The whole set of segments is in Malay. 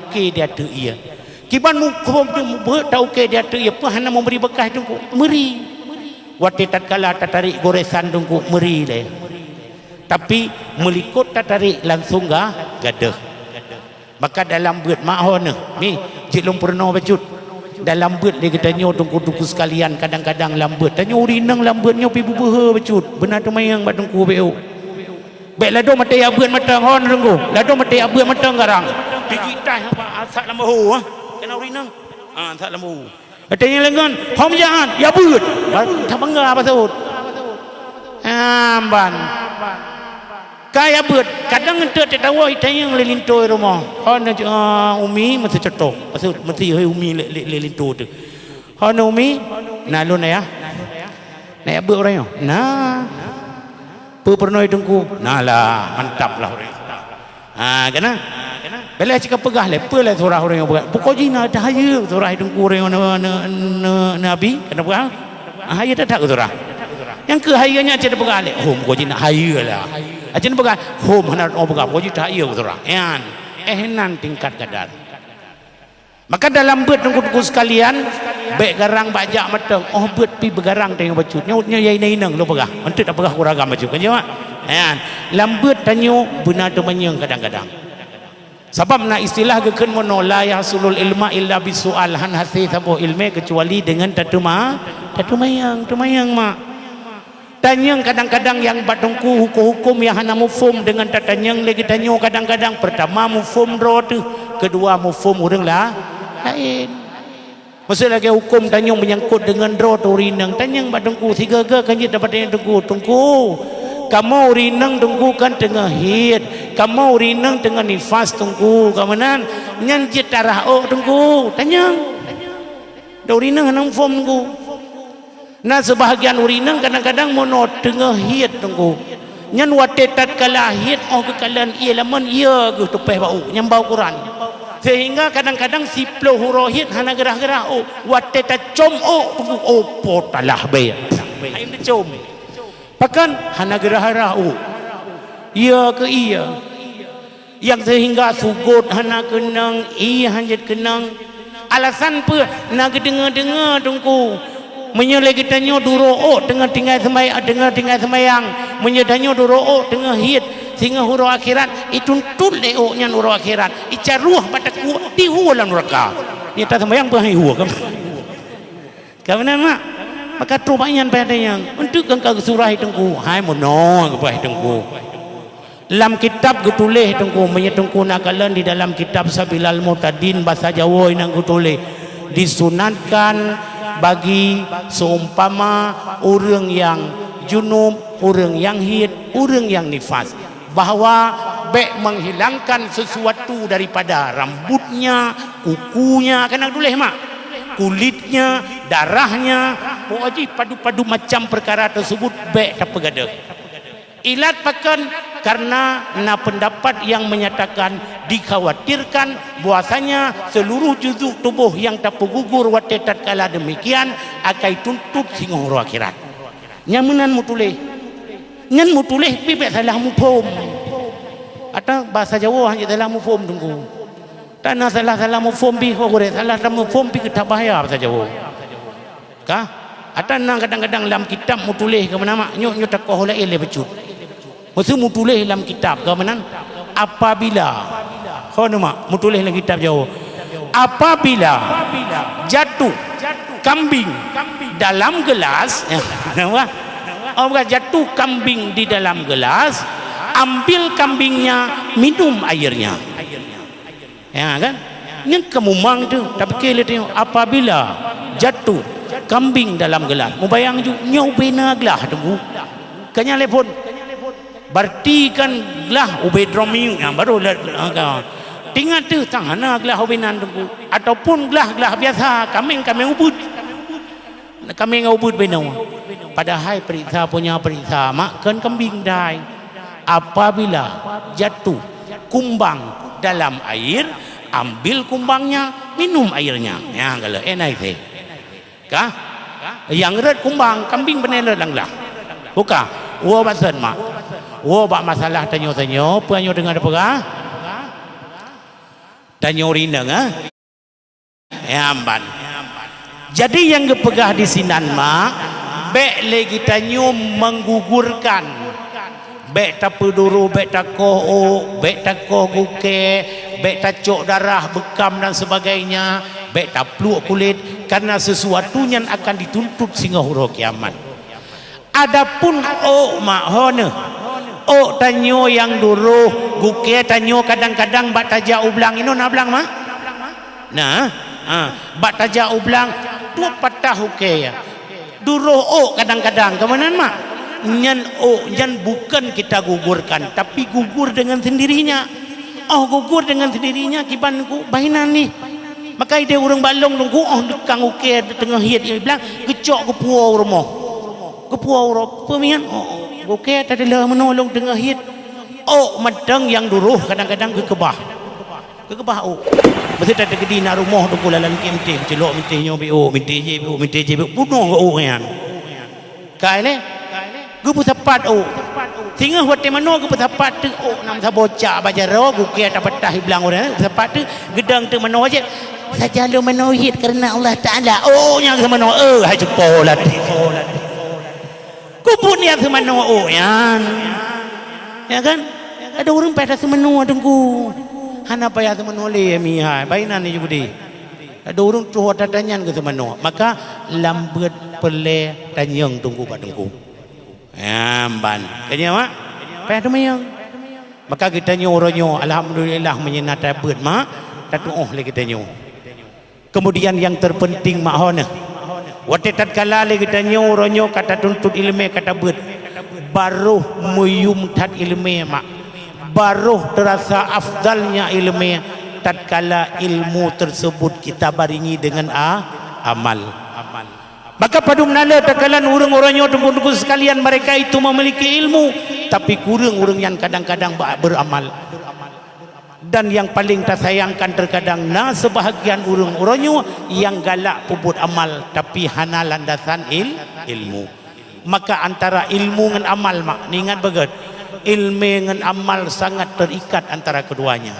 okey dia tu ia kiban mu tahu okey dia tu ia pun hana memberi bekas tu meri wate tatkala tarik goresan tunggu meri le tapi melikut tarik langsung gadah maka dalam beut mak hon ni cik long pernah bacut dalam beut dia kata nyo tungku sekalian kadang-kadang lambeut tanya urinang lambeutnya pi bubuha bacut benar tu mayang bat tungku beu baik lado mata ya beut mata hon tunggu lado mata ya beut mata garang digitai apa asak lambu kena urinang asak lambu katanya lengan hom jahan ya beut tak bangga apa sebut amban kaya beut kadang ente tak tahu itanya lelintoi rumah hon umi mesti cetok maksud mesti umi lelintoi tu hon umi nalun ya nak beut orang nah pernah hidungku nalah mantap lah orang kena bila cakap pegah lepa lah surah orang yang berat pokok jina dahaya surah hidungku orang nabi kena pegah haya tak surah yang kehayanya cakap pegah lep pokok jina haya lah aja pegah mana pegah pokok jina haya surah yan nan tingkat kadar maka dalam beut tunggu sekalian baik garang bajak matang beut pi bergarang tengok bacut nyutnya yai nainang lo pegah untuk tak pegah kuragam bacut kan jawab yan lambeut tanyo benar tu manyang kadang-kadang sebab nak istilah geken mono la yahsulul ilma illa bisual han hasi sabuh ilmu kecuali dengan tatu mayang mak tanyang kadang-kadang yang batungku hukum yang hana mufum dengan tatanyang lagi tanyo kadang-kadang pertama mufum ro tu kedua mufum urang lah lain maksud lagi hukum tanyang menyangkut dengan ro tu rinang tanyang batungku tiga kan je dapat tanyang tunggu kamu urinang tunggu kan tengah hid kamu urinang tengah nifas tunggu kamanan nyan je tarah tunggu tanyang da urinang hanang form tunggu nah sebahagian urinang kadang-kadang mono tengah hid tunggu nyan wate tatkala hid kekalan ia laman ia ge tepeh bau nyambau Quran sehingga kadang-kadang si plo hurohid hana gerah-gerah wate ta com tunggu potalah be hain com bahkan hana gerah-gerah iya ke iya yang sehingga sugut hana kenang iya hanjat kenang alasan apa nak dengar-dengar tunggu menyelai kita nyo duro dengan tinggal semayang menyedanyo duro dengan hid sehingga huru akhirat itu tulle nya huru akhirat icaruh pada ku dihulan neraka ni tak semayang berhihu kan kawan mak maka tubayan pada yang untuk engkau surah tunggu hai mono kepada tunggu dalam kitab getulih tunggu menyetungku nakalan di dalam kitab Sabilal Mutadin bahasa Jawa yang getulih disunatkan bagi seumpama orang yang junub, orang yang hid, orang yang nifas bahawa baik menghilangkan sesuatu daripada rambutnya, kukunya, kena tulis mak, kulitnya, darahnya, wajib padu-padu macam perkara tersebut baik tak pegada. Ilat pakan karena pendapat yang menyatakan dikhawatirkan bahwasanya seluruh juzuk tubuh yang tak gugur wate tatkala demikian akan tuntut sehingga huru akhirat. Nyamenan mutuleh. Ngan mutuleh pi salah mufhum. Atau bahasa Jawa hanya salah mufhum tunggu. Tanah salah mufhum bi hore salah mufhum pi kita bahaya bahasa Jawa. Kah? Atau kadang-kadang dalam kitab mutuleh ke mana mak nyok takoh lain le becut. Maksud mutulih dalam kitab ke mana? Apabila mak mutulih dalam kitab Jawa apabila jatuh kambing dalam gelas bukan jatuh kambing di dalam gelas ambil kambingnya minum airnya ya kan ini kamu mang tu tapi kira tengok apabila jatuh kambing dalam gelas mau bayang ju nyau bena gelas tunggu kanya telepon berarti kan gelah ubedromi yang baru tinggal tu tangan gelah ubenan tunggu ataupun gelah biasa kambing ubud benau padahal periksa punya periksa makan kambing dai apabila jatuh kumbang dalam air ambil kumbangnya minum airnya ya kalau enak sih kah yang red kumbang kambing benar langlah buka wo basen mak wo bak masalah tanyo-tanyo puanyo dengan apa Tanyo rineng amban. Jadi yang gepegah di sinan mak bek lagi tanyo menggugurkan bek tak peduru bek tak koh bek tak koh guke bek tak cok darah bekam dan sebagainya bek tak peluk kulit karena sesuatu yang akan dituntut sehingga huruf kiamat. Adapun mak hone tanyo yang dulu guke tanyo kadang-kadang bak tajak ublang ino na blang mak bak tajak ublang tu patah huke ya dulu kadang-kadang kemanan mak nyan bukan kita gugurkan tapi gugur dengan sendirinya. Gugur dengan sendirinya kibanku bainan nih maka dia orang balong nunggu dekang uke tengah hiat dia bilang kecok ke puau rumah ke puau pemian uke tak ada menolong tengah hiat madang yang dulu kadang-kadang ke kebah mesti tak ada kedina rumah tu kulalan kemtih celok mentihnya mentih je bunuh kan kai le gu pusapat sehingga hote mano gu pusapat tu nam sabocak bajaro gu ke dapat tah bilang orang pusapat tu gedang tu mano aje saja lu manohid karena Allah Taala yang sama no hai cepolat ku punya sama no ya kan ada orang pada sama no dengku hana payah sama no le mi hai bainan ni juga di ada orang tu datanyan ke sama no maka lambat pele tanyang tunggu pak dengku ban kanya mak payah tu mayang maka kita nyoronyo alhamdulillah menyenata beut mak tatu le kita nyo. Kemudian yang terpenting mak hone wate tatkala le kita nyoronyo kata tuntut ilmu kata beut baru muyum tat ilmu mak baru terasa afdalnya ilmu tatkala ilmu tersebut kita baringi dengan amal. Maka pada menala takalan orang-orangnya tunggu-tunggu sekalian mereka itu memiliki ilmu tapi kurang orang yang kadang-kadang beramal. Dan yang paling tersayangkan terkadang sebahagian orang-orangnya yang galak puput amal tapi hana landasan ilmu. Maka antara ilmu dengan amal mak ni ingat begat ilmu dengan amal sangat terikat antara keduanya.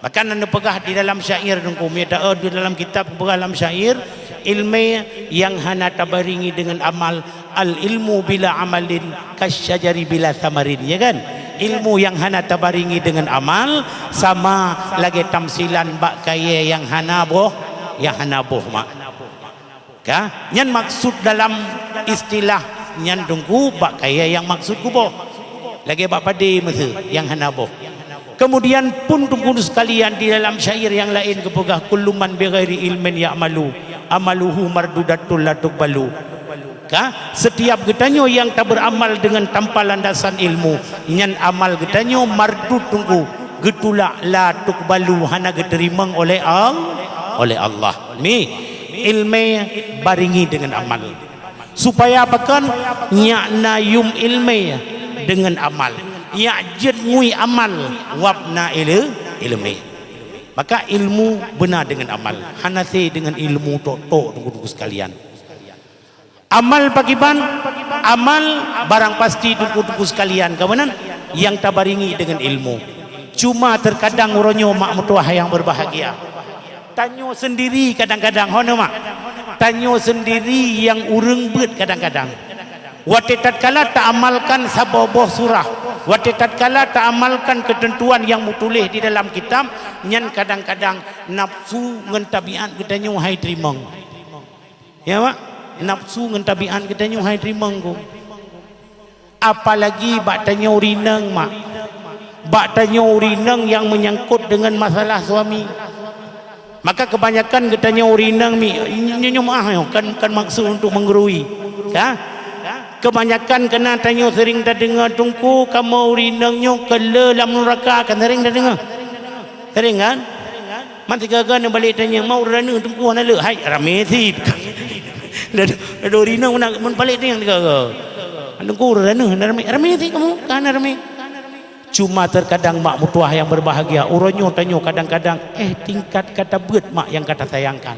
Maka anda pegah di dalam syair di dalam kitab dalam syair ilmu yang hana tabaringi dengan amal al ilmu bila amalin kasyajari bila samarin ya kan ilmu yang hana tabaringi dengan amal sama lagi tamsilan bak kaya yang hana boh mak ka nyan maksud dalam istilah nyan dungku bak kaya yang maksud ku boh lagi bak pade mese yang hana boh. Kemudian pun tunggu sekalian di dalam syair yang lain kepegah kulluman bighairi ilmin ya'malu amaluhu mardudatul la tuqbalu. Setiap getanyo yang tak beramal dengan tanpa landasan ilmu nyan amal getanyo mardud tunggu getulak la tuqbalu hana diterima oleh Allah. Mi ilmu baringi dengan amal supaya apakan nyakna yum ilmu dengan amal ya'jid ngui amal wabna ilmu. Maka ilmu benar dengan amal hanase dengan ilmu tok tunggu sekalian. Amal pakiban amal barang pasti tunggu sekalian kawanan yang tabaringi dengan ilmu. Cuma terkadang uronyo mak mutuah yang berbahagia tanyo sendiri kadang-kadang hono mak tanyo sendiri yang ureng beut kadang-kadang wate tatkala tak amalkan saboboh surah wate tatkala tak amalkan ketentuan yang mutulih di dalam kitab nyan kadang-kadang nafsu ngan tabiat kita nyuhai terimang ya mak nafsu ngan tabiat kita nyuhai terimang ko apalagi bak tanyo rineng mak bak tanyo rineng yang menyangkut dengan masalah suami maka kebanyakan kita nyo rineng mi kan maksud untuk menggurui kebanyakan kena tanya sering dah dengar tungku kamu rinangnya kele dalam neraka kan sering dah dengar sering kan mati gagal nak balik tanya mau rana tungku ana le hai rame si dah rinang nak balik tanya gagal tungku rana rame si kamu kan rame cuma terkadang mak mutuah yang berbahagia uronyo tanyo kadang-kadang tingkat kata beut mak yang kata sayangkan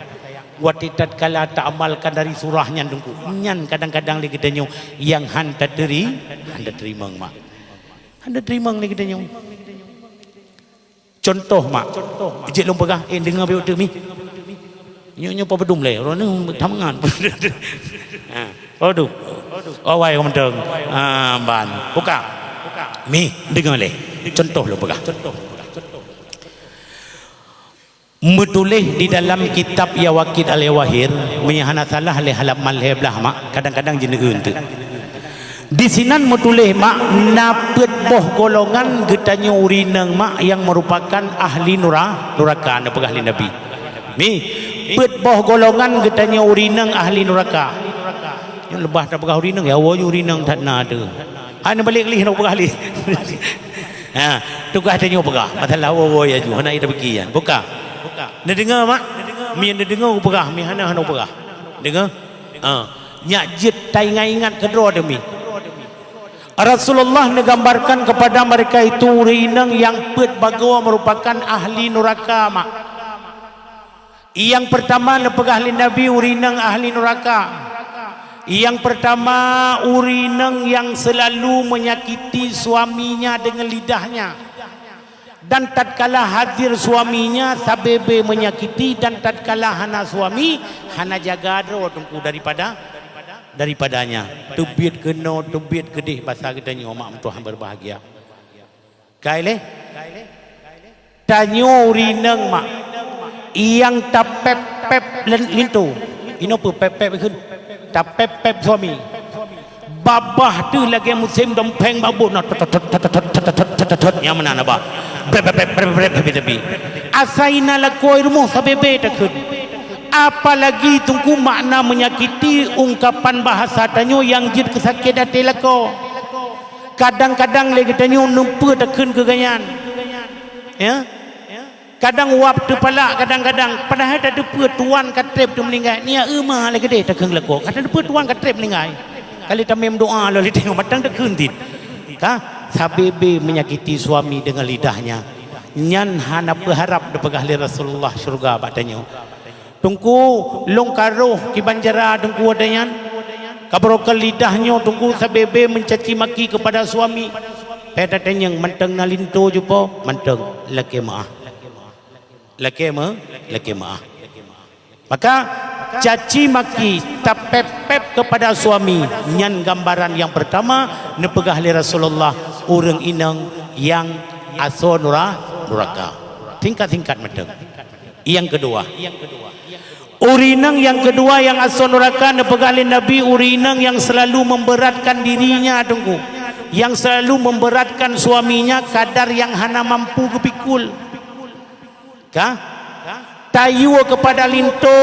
watitat kala tak amalkan dari surahnya dengku nyan kadang-kadang lagi kita yang handa terima mak handa terima lagi kita Contoh mak. Ijik long pegah. Dengar biar tu mi. Nyo pa bedum le. Orang ni thamngan. Aduh. Awai kau menteng. Ban. Buka. Mi dengar le. Contoh lo pegah. Metulis di dalam kitab Ya Wakid Al-Wahir menyahana salah le halaman le belah mak. Kadang-kadang jeneun tu. Di sinan metulis mak napet boh golongan getanya urinang mak yang merupakan ahli neraka na pegah Nabi. Mi pet boh golongan getanya urinang ahli neraka. Yang lebah tak pegah urinang ya wo urinang tak na tu. Ana balik lih nak pegah lih. Tu kah tanya pegah. Masalah wo ya ju hana ida begian. Buka. Nak dengar mak? Mi nak dengar pegah mi hana pegah. Dengar? Nyak jit tai ingat kedua demi. Rasulullah menggambarkan kepada mereka itu urinang yang pet bagawa merupakan ahli neraka mak. Yang pertama nepegah Nabi urinang ahli neraka. Yang pertama urinang yang selalu menyakiti suaminya dengan lidahnya. Dan tatkala hadir suaminya sabebe menyakiti dan tatkala hana suami hana jaga dro tunggu daripadanya. Tubit kena tubit kedih bahasa kita nyo mak Tuhan berbahagia. Kaile tanyo urinang mak yang tapep lintu. Ino pe pep keun. Tapep suami. Babah tu lagi musim dompeng babut nak yang mana nak bah. Tapi asaina lakoi rumah sabebe takun. Apalagi tunggu makna menyakiti ungkapan bahasa tanyo yang jid kesakit dati lako. Kadang-kadang lagi tanyo numpu takun keganyan. Ya. Kadang wap tu palak kadang-kadang padahal ada tuan katrep tu meninggal. Nia emah lagi deh takun lako. Kadang ada tuan katrep meninggal. Kali tamim doa lalu tengok matang takun tid. Kah? Sabebe menyakiti suami dengan lidahnya. Nyan hana berharap depegah li Rasulullah syurga badanyo. Tunggu long karuh ki banjara tunggu adayan kabrokel lidahnya tunggu sabebe mencaci maki kepada suami pada tanyang menteng nalinto jupo menteng laki maah maka caci maki tapep kepada suami nyan gambaran yang pertama nepegah li Rasulullah urang inang yang aso neraka tingkat-tingkat menteng. Yang kedua urinang yang kedua yang asal neraka nepegalin Nabi urinang yang selalu memberatkan dirinya tunggu. Yang selalu memberatkan suaminya kadar yang hana mampu kepikul. Kah? Tayu kepada linto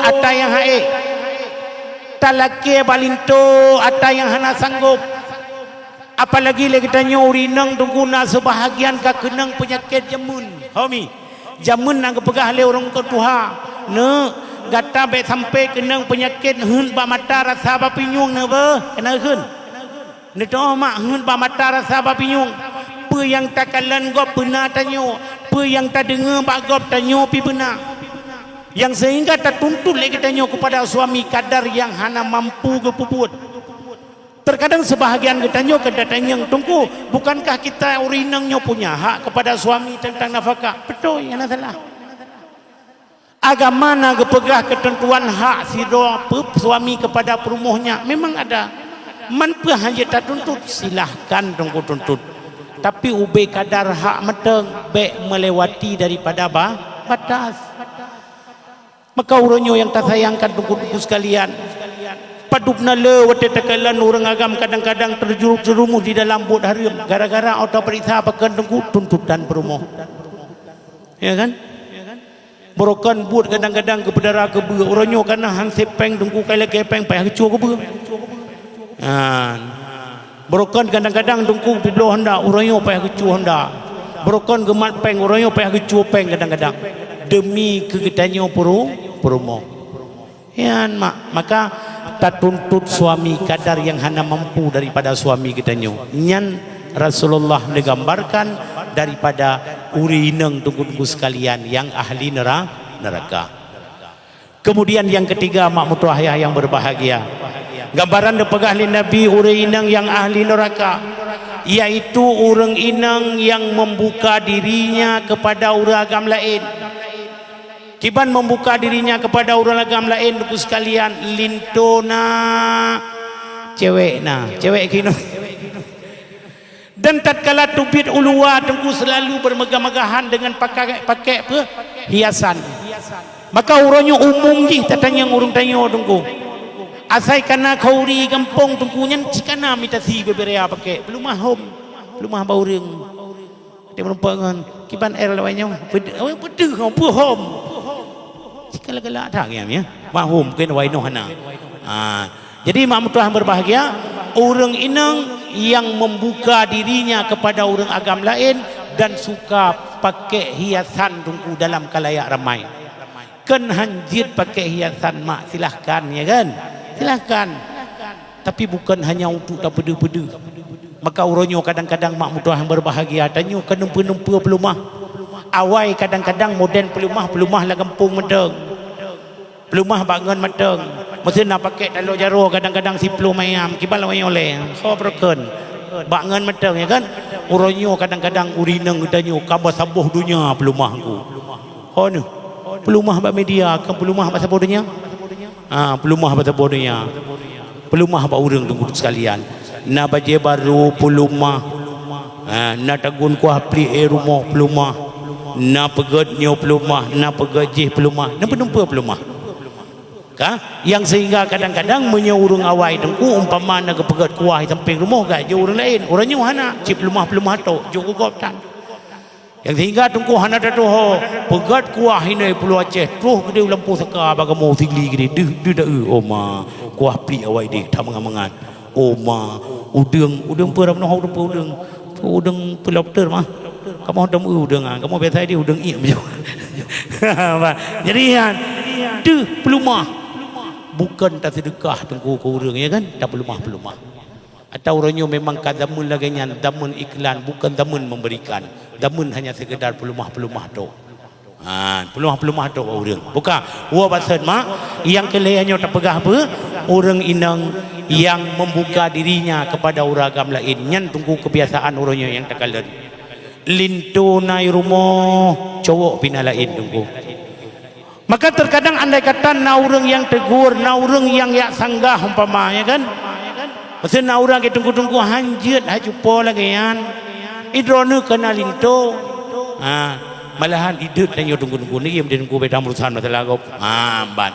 ata yang hae. Talake balinto ata yang hana sanggup. Apalagi lagi tanya urinang tunggu na sebahagian ka kenang penyakit jamun. Homi. Jamun nang kepegah le orang ketuha. Ne gata be sampai kenang penyakit hun ba mata rasa ba pinyung ne be kena keun ne to mak hun ba mata rasa ba pinyung pe yang takalan gop beuna tanyo pe yang tak dengar ba gop tanyo pi beuna yang sehingga tak tuntut lagi tanyo kepada suami kadar yang hana mampu kepuput. Terkadang sebahagian ketanyo kedatanyang tunggu bukankah kita urinangnya punya hak kepada suami tentang nafkah? Betul yang salah. Agama nak pegah ketentuan hak suami kepada perumuhnya memang ada. Man pe hanya tak tuntut silahkan tunggu tuntut. Tapi ube kadar hak meteng be melewati daripada batas. Maka uronyo yang tak sayangkan tunggu sekalian. Padupna le wate takalan orang agam kadang-kadang terjerumus di dalam bot harim gara-gara auto periksa pakan tunggu tuntutan perumuh. Ya kan? Borokan buat kadang-kadang ke pedara ke ber oronyo kana hang sepeng tunggu kala kepeng payah kecu ke ber. Borokan kadang-kadang tunggu piblo honda oronyo payah kecu honda. Borokan gemat peng oronyo payah kecu peng kadang-kadang. Demi kegetanyo purumo. Yan mak maka tak tuntut suami kadar yang hana mampu daripada suami ketanyo. Nyan Rasulullah menggambarkan daripada urinang tunggu-tunggu sekalian yang ahli neraka. Kemudian yang ketiga mak mutuahya yang berbahagia. Gambaran depegah li Nabi urinang yang ahli neraka. yaitu orang inang yang membuka dirinya kepada orang agama lain. Kiban membuka dirinya kepada orang agama lain tuku sekalian, lintona cewek kino. Dan tatkala tubit ulua tengku selalu bermegah-megahan dengan pakai apa? Hiasan. Maka urangnya umum ji tatanya urang tanyo tengku. Asai kana kauri kampung tengkunya cikana mita si beberea pakai. Belum mahom. Belum mah baureng. Dia merumpangan kiban air lawanya. Bedu kau hom. Cikala-kala tak ya. Mahom kena wai no hana. Jadi mak mutuah berbahagia, orang inang yang membuka dirinya kepada orang agama lain dan suka pakai hiasan tunggu dalam kalayak ramai. Kan hanjir pakai hiasan mak, silahkan ya kan? Silahkan. Tapi bukan hanya untuk tak beda-beda. Maka orangnya kadang-kadang mak mutuah berbahagia tanya kan nempa-nempa pelumah. Awai kadang-kadang moden pelumah lah kampung medeng. Pelumah bangun medeng. Mesti nak pakai telur jaro kadang-kadang si pelum ayam kibal awai oleh. Kau berken. Bangun medeng ya kan? Orangnya kadang-kadang urineng tanya kabar sabuh dunia pelumah ku. Oh ni. Pelumah bak media kan pelumah bak sabuh dunia? Pelumah bak sabuh dunia. Pelumah bak urang tunggu sekalian. Na baje baru pelumah. Na tagun kuah pli rumah pelumah. Na pegatnya pelumah, na pegajih pelumah. Na penumpa pelumah. Yang sehingga kadang-kadang menyeurung awai tengku umpama nak pegat kuah samping rumah gak je orang lain orangnya hana cip pelumah tu joko goptan yang sehingga tengku hana tu pegat kuah ini Pulau Aceh tuh gede lampu seka bagaimana tinggi gede dah oma kuah pli awai dek tak mengamangan oma udang perap noh udang pelopter mah kamu hodam udang kamu biasa dia udang iam je jadi tu pelumah bukan tak sedekah tengku ke orang ya kan tak pelumah atau orangnya memang kadamun laganya damun iklan bukan damun memberikan damun hanya sekedar pelumah tu pelumah tu orang bukan wa basan mak yang keleannya tak pegah apa orang inang yang membuka dirinya kepada orang agama lain nyan tunggu kebiasaan orangnya yang tak kalen lintu nai rumah cowok pina lain tunggu. Maka terkadang andai kata naurang yang tegur, naurang yang yak sanggah umpamanya kan. Maksud naurang kita tunggu-tunggu hanjut, hajupo lagi yan. Idronu kena linto. Malahan hidup dan yo tunggu-tunggu ni yang tunggu beda urusan masalah kau. Ban.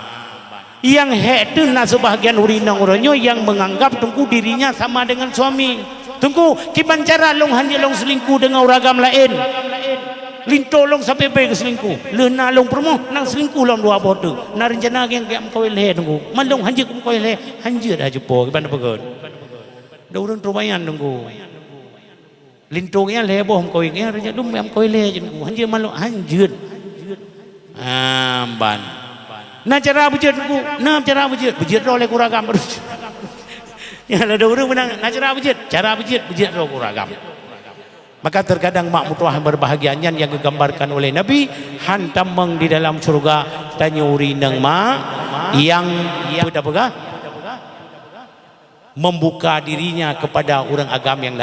Yang hek tu nak sebahagian urinang orangnya yang menganggap tunggu dirinya sama dengan suami. Tunggu kiban cara long hanjut long selingkuh dengan orang agama lain. Linto long sampai baik selingkuh lena long permo nang selingkuh long dua bodoh na rencana yang kau leh tunggu malong hanjir kau leh hanjir aja po gimana pegon dah urang terbayan tunggu linto nya leh boh kau nya rencana dum am kau leh tunggu hanjir malong hanjir ban na cara bujut tunggu na cara bujut oleh kuragam ya ada urang menang na cara bujut ro kuragam. Maka terkadang mak mutuah berbahagianya yang digambarkan oleh Nabi hantameng di dalam surga tanyuri nang mak yang apa membuka dirinya kepada orang agama yang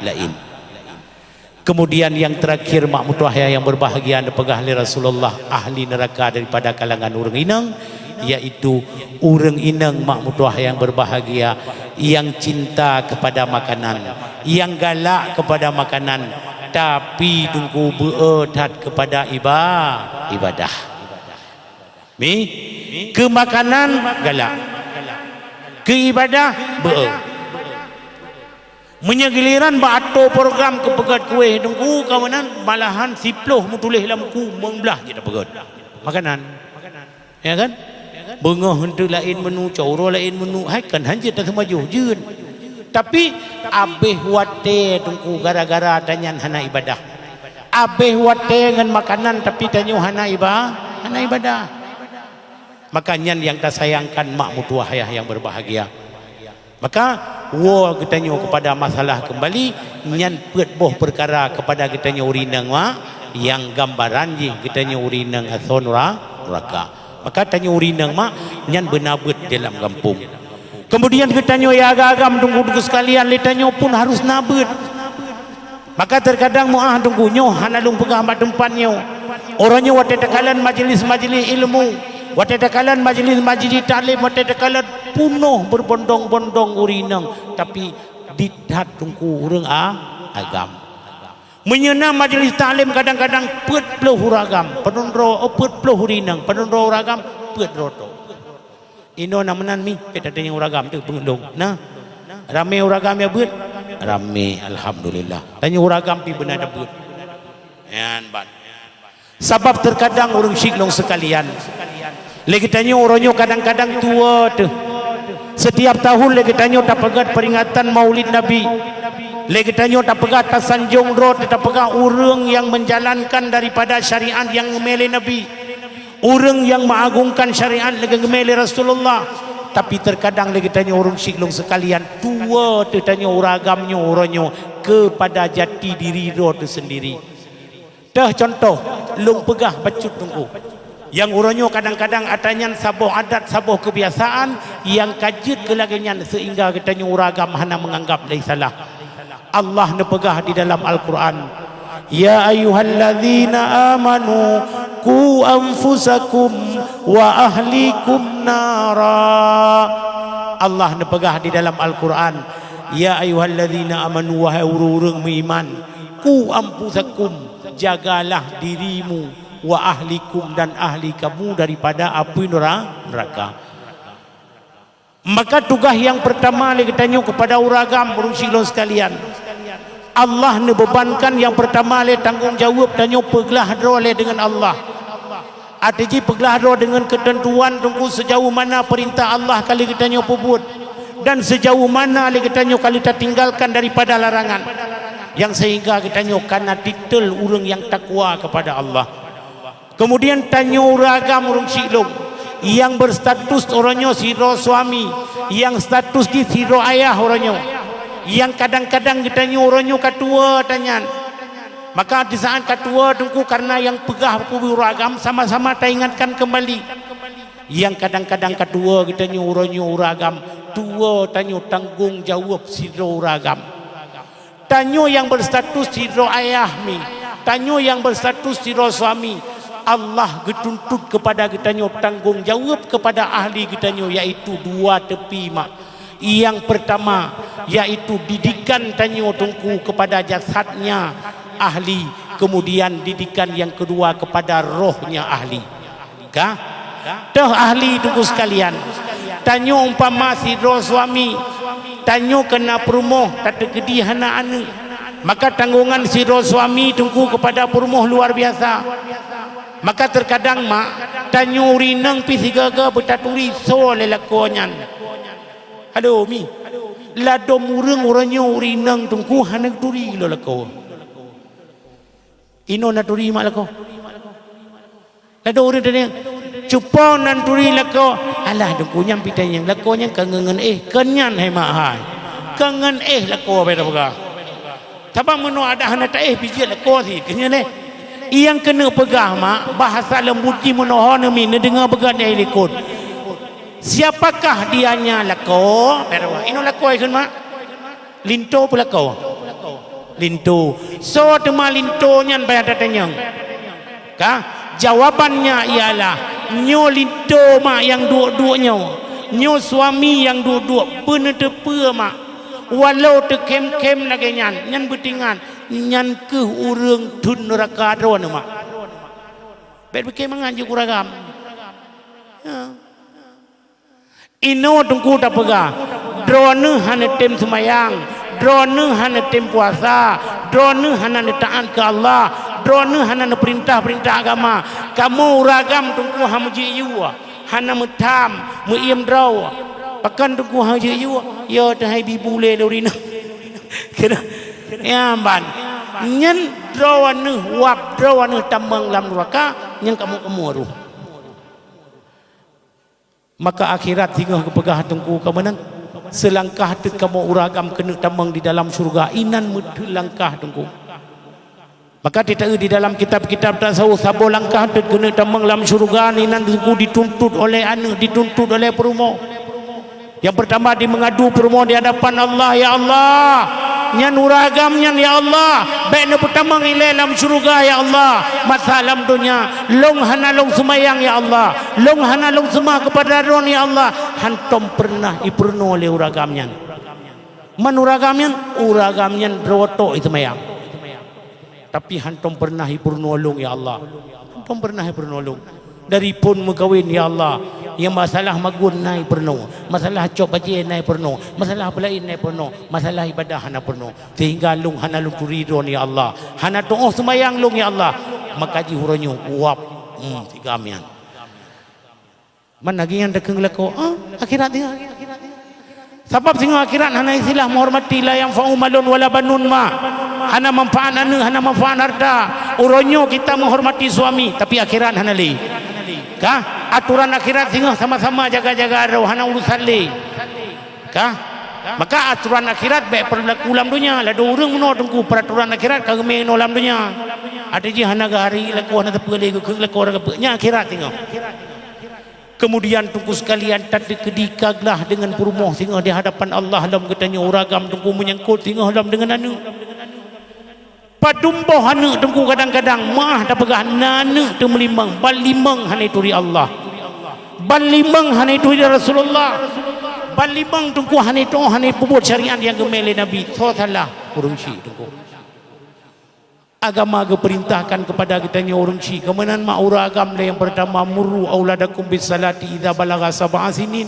lain. Kemudian yang terakhir mak mutuah yang berbahagia pegah oleh Rasulullah ahli neraka daripada kalangan orang inang yaitu orang inang mak mutuah yang berbahagia yang cinta kepada makanan yang galak kepada makanan tapi tunggu beedat kepada ibadah ke makanan galak ke ibadah menyegiliran baato program ke pegat kue tunggu kawanan malahan siploh mutulih lamku membelah je dah pegat makanan ya kan bengah hendak lain menu cauro lain menu hai kan hanjir tak semaju jeun tapi abeh wate tunggu gara-gara tanyan hana ibadah abeh wate dengan makanan tapi tanyo hana ibadah makanya yang tak sayangkan mak mutuah yang berbahagia maka wa ketanyo kepada masalah kembali nyan pet boh perkara kepada ketanyo urinang mak yang gambaran je ketanyo urinang ason neraka. Maka tanya urinang mak nyan benabut dalam kampung. Kemudian kita tanya ya agam tunggu sekalian le tanya pun harus nabut. Maka terkadang muah tunggunyo hanalung pegah mat tempatnya. Orangnya watedakalan majlis-majlis ilmu, watedakalan majlis-majlis taklim, watedakalan punuh berbondong-bondong urinang, tapi dithat tungku urang agam. Menyena majlis taklim kadang-kadang peut puluh huragam, penunro peut puluh urinang, penunro uragam peut roto. Ino namanan mi kita tanya uragam tu pengendong. Nah, ramai uragam ya beut. Ramai alhamdulillah. Tanya uragam pi benar ada beut. Yan ban. Sebab terkadang orang syiklong sekalian. Lagi tanya orangnya kadang-kadang tua tu. Setiap tahun lagi tanya tak pegat peringatan Maulid Nabi. Lagi tanya tak pegat Sanjung Road, tak pegat orang yang menjalankan daripada syariat yang ngemeli Nabi. Orang yang mengagungkan syariat lagi ngemeli Rasulullah. Tapi terkadang lagi tanya orang syiklong sekalian tua tu tanya uragamnya orangnya kepada jati diri roh tu sendiri. Dah contoh lung pegah bacut tunggu. Yang orangnya kadang-kadang atanyan sabuh adat sabuh kebiasaan yang kajit kelagian sehingga katanya uragam hana menganggap lai salah. Allah nepegah di dalam Al-Quran, ya ayyuhalladzina amanu qu anfusakum wa ahlikum nara. Allah nepegah di dalam Al-Quran, ya ayyuhalladzina amanu wahai orang beriman, qu anfusakum jagalah dirimu wa ahlikum dan ahli kamu daripada api neraka. Maka tugas yang pertama lagi tanya kepada uragam berusilon sekalian, Allah bebankan yang pertama le tanggungjawab tanya peglah le dengan Allah. Artinya peglah dengan ketentuan tunggu sejauh mana perintah Allah kali kita tanya puput dan sejauh mana le kita tanya kali kita tinggalkan daripada larangan. Yang sehingga kita tanya karena titel orang yang takwa kepada Allah. Kemudian tanya uragam urang silong yang berstatus orangnya siro suami, yang status di siro ayah orangnya, yang kadang-kadang kita tanya orangnya katua tanyan. Maka di saat katua tunggu karena yang pegah uragam sama-sama kita ingatkan kembali. Yang kadang-kadang katua kita tanya orangnya uragam tua tanya tanggung jawab siro uragam. Tanya yang berstatus siro ayah mi, tanya yang berstatus siro suami. Allah getuntut kepada kita tanggung jawab kepada ahli kita yaitu dua tepi mak. Yang pertama yaitu didikan tanyo tungku kepada jasadnya ahli, kemudian didikan yang kedua kepada rohnya ahli. Kah? Dah ahli tungku sekalian. Tanyo umpama si roh suami, tanyo kena perumoh tak tegedi hana anu. Maka tanggungan si roh suami tungku kepada perumoh luar biasa. Maka terkadang mak tanyo rinang pi sigaga betaturi so lelakonyan. Aduh mi. Lado mureng orangnya urinang tungku hanak turi lo lako. Ino na turi mak lako. Lado orang tanya cupo nan turi lako. Alah tungku nyam pitan yang lako yang kangen kenyan hai mak hai. Kangen lako pada pega. Tabang meno ada hana ta biji lako si kenyan yang kena pegah mak bahasa lembuti menohon mi dengar begat dia ikut. Siapakah dianya lako? Perwa. Ino lako ikun mak. Linto pula lako. Linto. So tema linto nyan bayar datanya. Kah? Jawabannya ialah nyo linto mak yang dua-duanya. Nyo suami yang dua-dua bener tepe mak. Walau tekem-kem lagi nyan betingan. Nyan ke urang tun neraka ron mak. Bet beke mangan je kuragam. Ino tungku tak pegah. Drone hana tem semayang, drone hana tem puasa, drone hana taat ke Allah, drone hana perintah-perintah agama. Kamu uragam tungku hamuji yuwa, hana mutam, muiem draw. Pakan tungku hamuji yuwa, ya tahai bibule lorina. Kena ya ban nyen drawane wap drawane tambang lam neraka yang kamu aruh. Maka akhirat hingga kepegah tungku kamanan selangkah tu kamu uragam kena tambang di dalam surga inan mutu langkah tungku. Maka kita di dalam kitab-kitab tasawuf sabo langkah tu kena tambang dalam surga inan tungku dituntut oleh dituntut oleh perumo. Yang pertama di mengadu perumo di hadapan Allah, ya Allah nyan uragam nyan ya Allah baik na pertama ngilai dalam syurga ya Allah masalam dunia long hanalong semayang ya Allah long hanalong semah kepada ron ya Allah hantom pernah ipurno oleh uragam nyan man uragam nyan beroto itu mayang tapi hantom pernah ipurnolong ya Allah hantom pernah ipurnolong dari pun megawin ya Allah yang masalah magun naik perno masalah cop baje naik perno masalah apa lain naik perno masalah ibadah hana perno sehingga lung hana lung turidon ya Allah hana doa semayang lung ya Allah makaji huronyo uap tigamian man lagi yang dekeng leko akhirat dia sebab singa akhirat hana istilah menghormati la yang fa'u malun wala banun ma hana manfaat hana manfaat harta uronyo kita menghormati suami tapi akhirat hana li kah aturan akhirat singa sama-sama jaga-jaga roh hana urusan le kah maka aturan akhirat baik berlaku dalam dunia la do urang meno tengku peraturan akhirat kageme no dalam dunia ada je hana gari laku hana tepele ke laku orang nya akhirat singa kemudian tunggu sekalian tadi kedikaglah dengan perumoh singa di hadapan Allah dalam katanya uragam tunggu menyangkut singa dalam dengan anu padumboh hana tunggu kadang-kadang mah dah pegah nana tu melimang balimang hana turi Allah balimang hana turi Rasulullah balimang tunggu hana tu hana pebut syariat yang gemele Nabi salah urang syi tunggu agama perintahkan kepada kita nya urang syi kemenan mak uragam yang pertama muru auladakum bis salati idza balagha sab'a sinin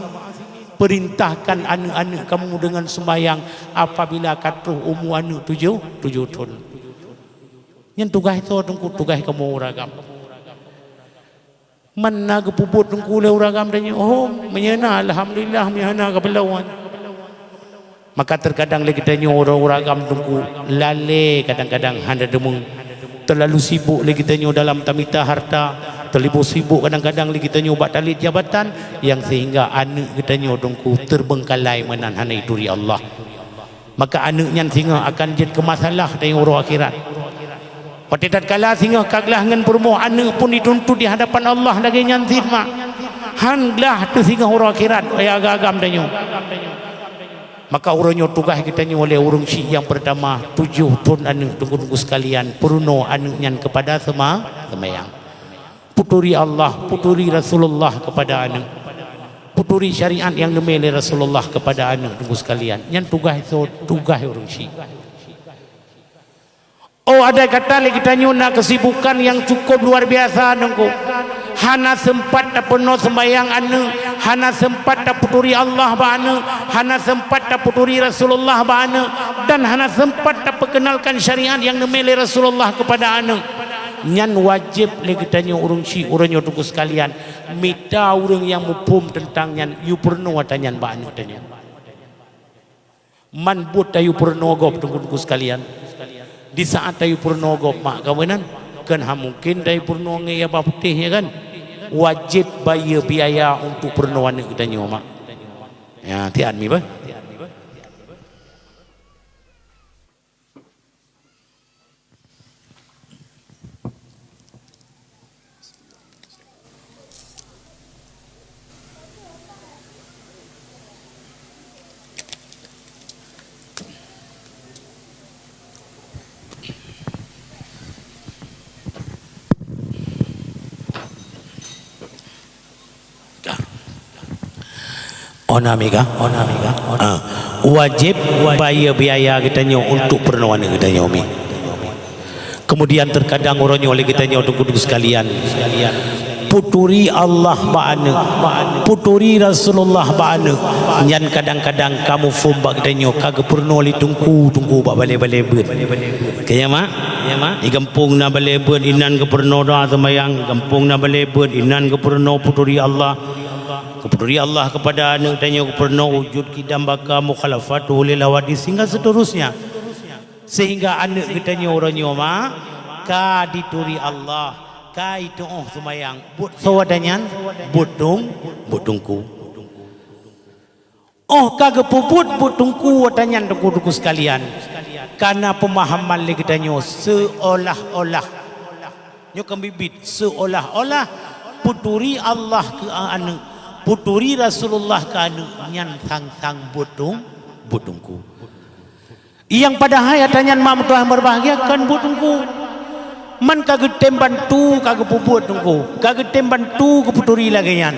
perintahkan anak-anak kamu dengan sembahyang apabila katuh umur anak 7 tahun yang tugas itu tunggu tugas kamu uragam mana kepuput tunggu le uragam dan menyena alhamdulillah menyena kebelawan maka terkadang lagi kita nyo uragam tunggu lale kadang-kadang handa demung terlalu sibuk lagi kita nyo dalam tamita harta terlalu sibuk kadang-kadang lagi kita nyo buat talit jabatan yang sehingga anak kita nyo tunggu terbengkalai menan hana itu Allah maka anaknya sehingga akan jadi kemasalah dari urang akhirat pada tatkala sehingga kaglah ngan permoh anak pun dituntut di hadapan Allah lagi nyantin mak hanglah tu sehingga urang akhirat aya agam danyo maka uronyo tugas kita nyo oleh urang syi yang pertama 7 tahun anak tunggu-tunggu sekalian purno anaknya kepada semayang puturi Allah puturi Rasulullah kepada anak puturi syariat yang dimiliki Rasulullah kepada anak tunggu sekalian yang tugas itu tugas urang syi ada kata lagi kita nyuna kesibukan yang cukup luar biasa nengku hana sempat tak penuh sembahyang anu hana sempat tak puturi Allah ba anu hana sempat tak puturi Rasulullah ba anu dan hana sempat tak perkenalkan syariat yang dimiliki Rasulullah kepada anu nyan wajib lagi kita nyu urang syi urangnya tunggu sekalian mita urang yang mupum tentang nyan yu purno watanyan ba anu tanyan man but ayu purno gop tunggu sekalian di saat tayu purno gop mak kawanan kan mungkin tayu purno ngaya ba putih ya kan wajib bayar biaya untuk purno anak kita nyu mak ya tian mi ba wajib bayar biaya kita nyo untuk pernawan kita nyo mi kemudian terkadang orangnya oleh kita nyo tunggu sekalian puturi Allah ba'ana puturi Rasulullah ba'ana nyan kadang-kadang kamu fumbak kita nyo kagak perno li tunggu bak balik-balik beut kaya mak di kampung na balik beut inan ke perno doa semayang kampung na balik beut inan ke perno puturi Allah keputuri Allah kepada anak tanya pernah wujud kidam baka mukhalafatu lilawadi sehingga seterusnya sehingga anak kita orangnya ma ka dituri Allah ka itu semayang but sawadanyan butungku kagak puput butungku wadanyan duku sekalian karena pemahaman lagi tanya seolah-olah nyokam bibit seolah-olah puturi Allah ke anak puturi Rasulullah kanu nyan sang butungku Yang pada hayatnya mak tuah berbahagia kan buat tunggu. Man kagak tembantu kagak puput tunggu. Kagak tembantu ke puturi lagi yan.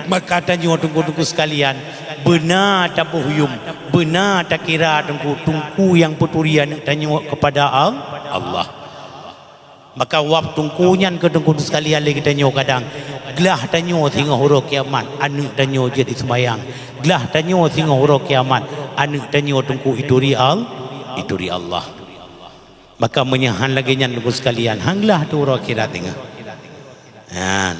Maka tanya tunggu sekalian. Benar tak bohong. Benar tak kira tunggu yang puturian tanya kepada Allah. Maka waktu tungkunyan ke tungku sekalian lagi tanya kadang gelah tanya sehingga huruf kiamat anak tanya jadi sembayang gelah tanya sehingga huruf kiamat anak tanya tungku itu Allah. Maka menyahan lagi nyan tungku sekalian hanglah tu huruf akhirat tengah.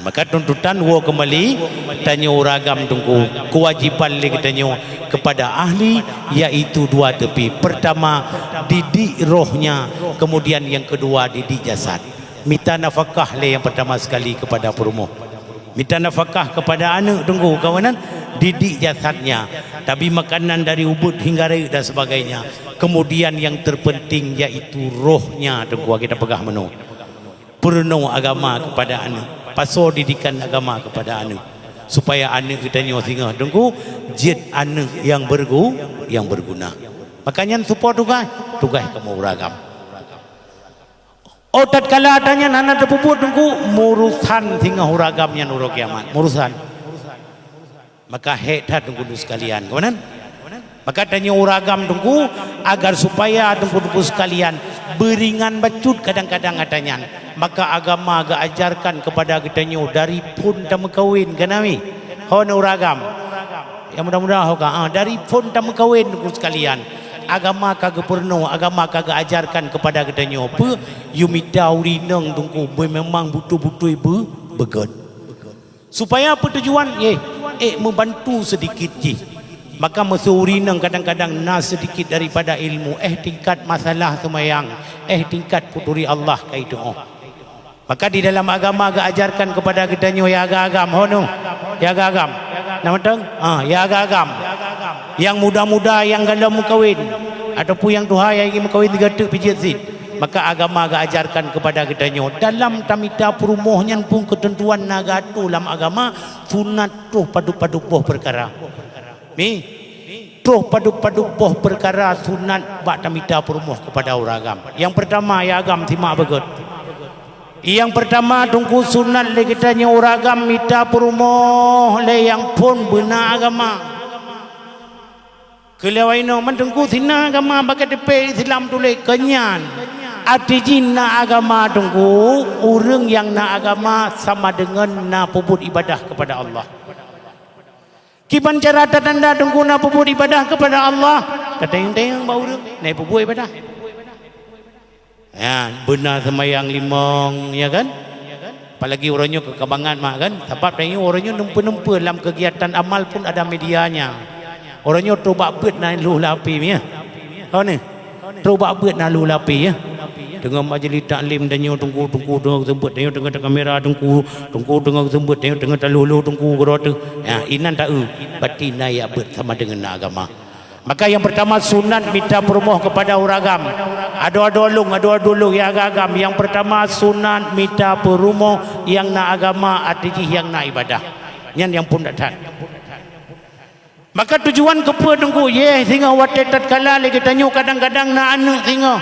Maka tuntutan wo kembali tanya ragam tungku kewajiban lagi tanya kepada ahli yaitu dua tepi. Pertama didik rohnya, kemudian yang kedua didik jasad. Minta nafkah le yang pertama sekali kepada perumoh. Minta nafkah kepada anak tunggu kawanan, didik jasadnya, tapi makanan dari ubud hingga raya dan sebagainya. Kemudian yang terpenting yaitu rohnya tunggu kita pegah menu. Penuh agama kepada anak, pasal didikan agama kepada anak, supaya anak kita nyosinga tunggu jid anak yang berguna. Makanya support tugas kamu ragam. Oh tatkala adanya nana terpuput tunggu murusan sehingga huragamnya nurul kiamat murusan. Maka hedat tunggu sekalian kawanan. Maka tanya uragam tunggu agar supaya tunggu sekalian beringan bacut kadang-kadang katanya. Maka agama agak ajarkan kepada kita nyu dari pun tak kawin kanami. Hon uragam. Yang mudah-mudahan dari pun tak kawin tunggu sekalian. Agama kagak perno, agama kagak ajarkan kepada kita nyu apa yumita urinang tunggu memang butuh-butuh ibu begat. Supaya apa tujuan? Membantu sedikit je. Maka mesurinang kadang-kadang nas sedikit daripada ilmu tingkat masalah semayang tingkat puturi Allah kai doa. Maka di dalam agama agak ajarkan kepada kita nyo ya agam hono ya agam nama teng ya agam yang muda-muda yang galam kawin ataupun yang tuha yang ingin kawin tiga tek pijit sin. Maka agama agak ajarkan kepada kita nyo dalam tamita perumohnya pun ketentuan nagatu dalam agama sunat tuh padu-padu poh perkara. Tuh padu-padu poh perkara sunat bak tamita perumoh kepada uragam. Yang pertama ya agam simak begut. Yang pertama tunggu sunat le kita nya uragam mita perumoh le yang pun benar agama. Kelewaino mentungku sina agama bagai depe Islam tu le kenyan. Arti jina agama tunggu urang yang na agama sama dengan na puput ibadah kepada Allah. Kiban cara tanda tunggu na puput ibadah kepada Allah. Kateng-teng bau urang naik puput ibadah. Ya, benar semayang limong ya kan? Apalagi orangnya kekebangan mak kan? Sebab tanya orangnya nempa-nempa dalam kegiatan amal pun ada medianya. Orangnya terbak bet na lu lapi ya. Kau ni. Terbak bet na lu lapi ya. Dengan majlis taklim dan tunggu dengan sembut tengok dengan kamera tunggu dengan sembut tengok talulu tunggu gerot. Ya, inan tak batin ya bet sama dengan agama. Maka yang pertama sunat minta perumoh kepada uragam. Adu-adu ya agam. Yang pertama sunat minta perumoh yang na agama arti yang na ibadah. Yang pun datang. Maka tujuan kepada tunggu sehingga watet tatkala lagi tanya kadang-kadang na anak sehingga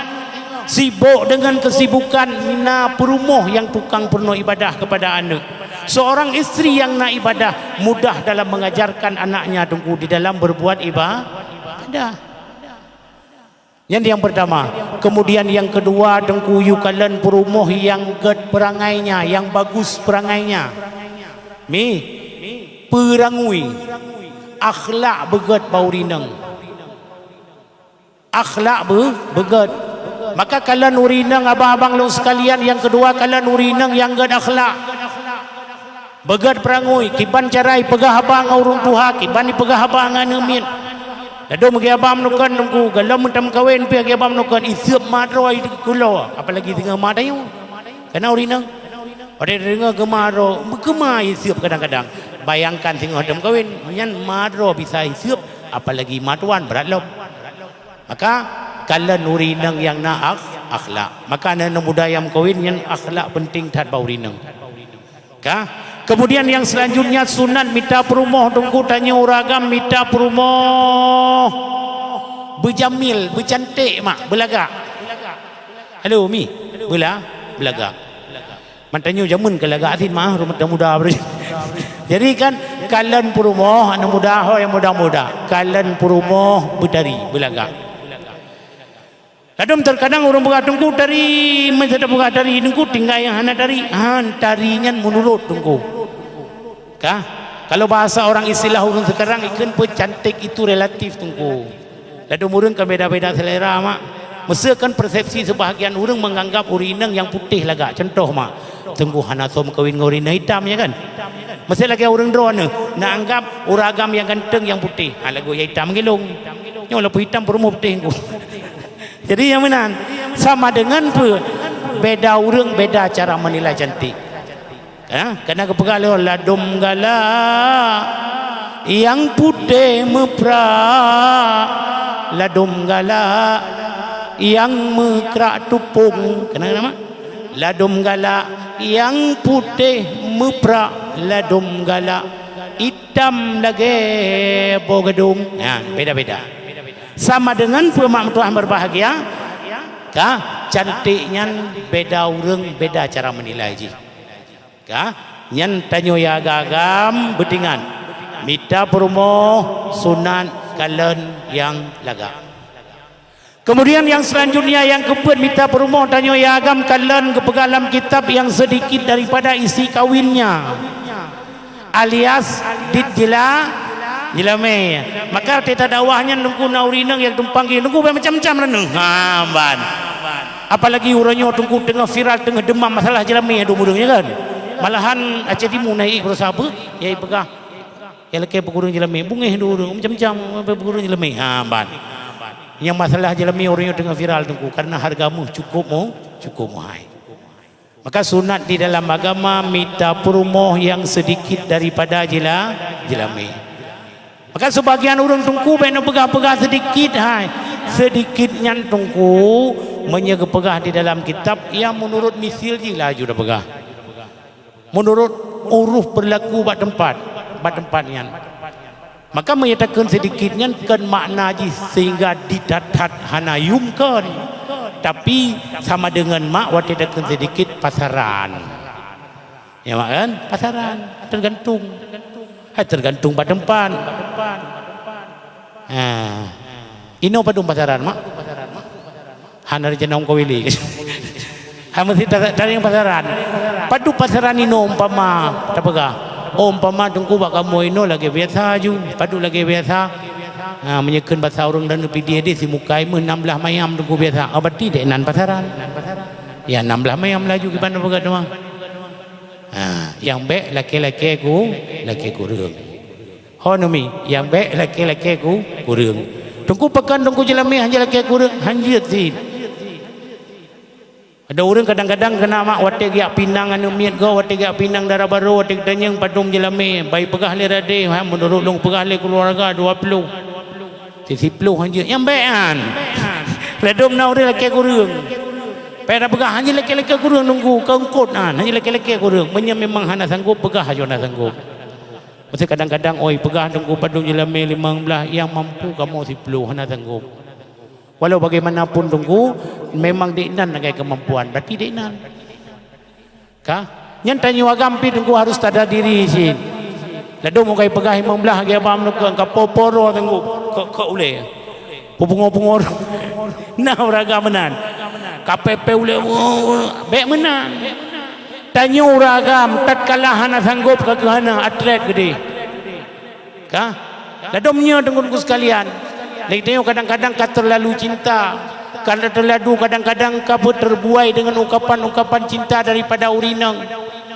sibuk dengan kesibukan na perumoh yang tukang penuh ibadah kepada anak. Seorang isteri yang na ibadah mudah dalam mengajarkan anaknya tunggu di dalam berbuat ibadah. Yang pertama. Kemudian yang kedua tengku yukalan perumoh yang ged perangainya, yang bagus perangainya. Perangui akhlak beget baurineng. Akhlak beget. Maka kalian urineng abang-abang lu sekalian, yang kedua kalian urineng yang ged akhlak. Beget perangui kiban carai pegah abang urung tuha kiban pegah abang nganemin. Dado magi abam nukan nunggu galam mentam kawin pi agi abam nukan isiap madro itu kulo apalagi tengah madayo kana urinang pada tengah gemaro gema isiap kadang-kadang bayangkan tengah dem kawin nyan madro bisa isiap apalagi matuan berat lob. Maka kala urinang yang na akhlak maka ana budaya kawin yang akhlak penting tat baurinang ka. Kemudian yang selanjutnya sunat minta perumoh tunggu tanya uragam minta perumoh berjamil, bercantik mak, belagak. Halo Mi, belagak. Mantanyo jamun ke lagak atin mah rumah muda beri. Jadi kan kalian purumoh anak muda ho yang muda-muda. Kalian purumoh berdari belagak. Kadang terkadang orang berkata tunggu dari macam buka dari tunggu tinggal yang hana dari tarinya menurut tunggu. Kah? Kalau bahasa orang istilah orang sekarang ikan pun cantik itu relatif tunggu. Lalu orang kan beda-beda selera mak. Mesti kan persepsi sebahagian orang menganggap urineng yang putih lagak. Contoh mak, tunggu hana som kawin ngorina hitam ya kan? Mesti lagi orang drone nak anggap uragam yang ganteng yang putih. Lagu yang hitam gelung. Nyo lapu hitam perumo putih ku. Jadi yang mana? Sama dengan beda orang beda cara menilai cantik. Karena kepegala ladum gala yang putih mepra, ladum gala yang mekrak tupung. Kenapa? Ladum gala yang putih mepra, ladum gala hitam lagi bogadung. Beda-beda. Sama dengan pemak Tuhan berbahagia, kah? Cantiknya beda orang beda cara menilai ji. Kah? Nyan tanyo ya gagam betingan. Mita perumoh sunan kalen yang laga. Kemudian yang selanjutnya yang keempat mita perumoh tanyo ya agam kalen kepegalam kitab yang sedikit daripada isi kawinnya. Alias ditjela jilame. Maka teta dakwahnya nunggu naurineng yang tumpang ki nunggu macam-macam reneng. Ban. Apalagi uranyo tunggu tengah viral tengah demam masalah jilame adu mudungnya kan. Malahan Aceh Timur naik berusaha apa? Yai pegah. Ya leke pegurung jilame bungeh dulu macam-macam pegurung jilame. Ban. Yang masalah jilame uranyo tengah viral tunggu karena hargamu cukup mahal. Maka sunat di dalam agama minta perumoh yang sedikit daripada jilame. Maka sebagian orang tungku bena pegah-pegah sedikit sedikitnya tungku menyegepegah di dalam kitab yang menurut misil jila juga pegah. Menurut uruf berlaku bak tempatnya. Maka menyatakan sedikitnya kan makna ji sehingga didatat hanayumkan. Tapi sama dengan mak watidakan sedikit pasaran. Ya mak kan? Pasaran tergantung pada tempat. Ino padung pasaran mak. Hanar jenong kawili. Mesti dari yang pasaran. Padu pasaran ino umpama tapega. Umpama tungku bak kamu ino lagi biasa ju. Padu lagi biasa. Menyekan bahasa orang dan lebih dia si mukai 16 mayam tungku biasa. Berarti dek nan pasaran. Ya 16 mayam laju ke mana pegat mah. Yang baik laki-laki ku reung. Honomi yang baik laki-laki ku reung. Tunggu pekan tunggu jelami hanya laki ku reung hanjit si. Ada orang kadang-kadang kena mak wate giak pinang anu miat go wate giak pinang darah baru wate tanyang padum jelami bayi pegah le rade menurut long pegah le keluarga 20. Sisi puluh hanjit yang baikan. Ledom na uri laki ku reung. Pada pegah hanya laki-laki kurang nunggu keungkut hanya laki-laki kurang memang hana sanggup pegah aja hana sanggup. Mesti kadang-kadang oi pegah nunggu padung jelame 15 yang mampu kamu 10 hana sanggup. Walau bagaimanapun tunggu memang diinan dengan kemampuan berarti diinan. Kah? Nyan tanyo agampi tunggu harus tada diri sin. Lado mo kay pegah 15 ge abam nu ka poporo tunggu ke ule. Pupungor nah uraga menan. KPP ule baik menang. Tanya uragam tatkala hana sanggup kagahana atlet gede. Kah? Ladomnya tengku sekalian. Lagi tengok kadang-kadang ka terlalu cinta. Kalau terlalu kadang-kadang ka terbuai dengan ukapan-ukapan cinta daripada urinang.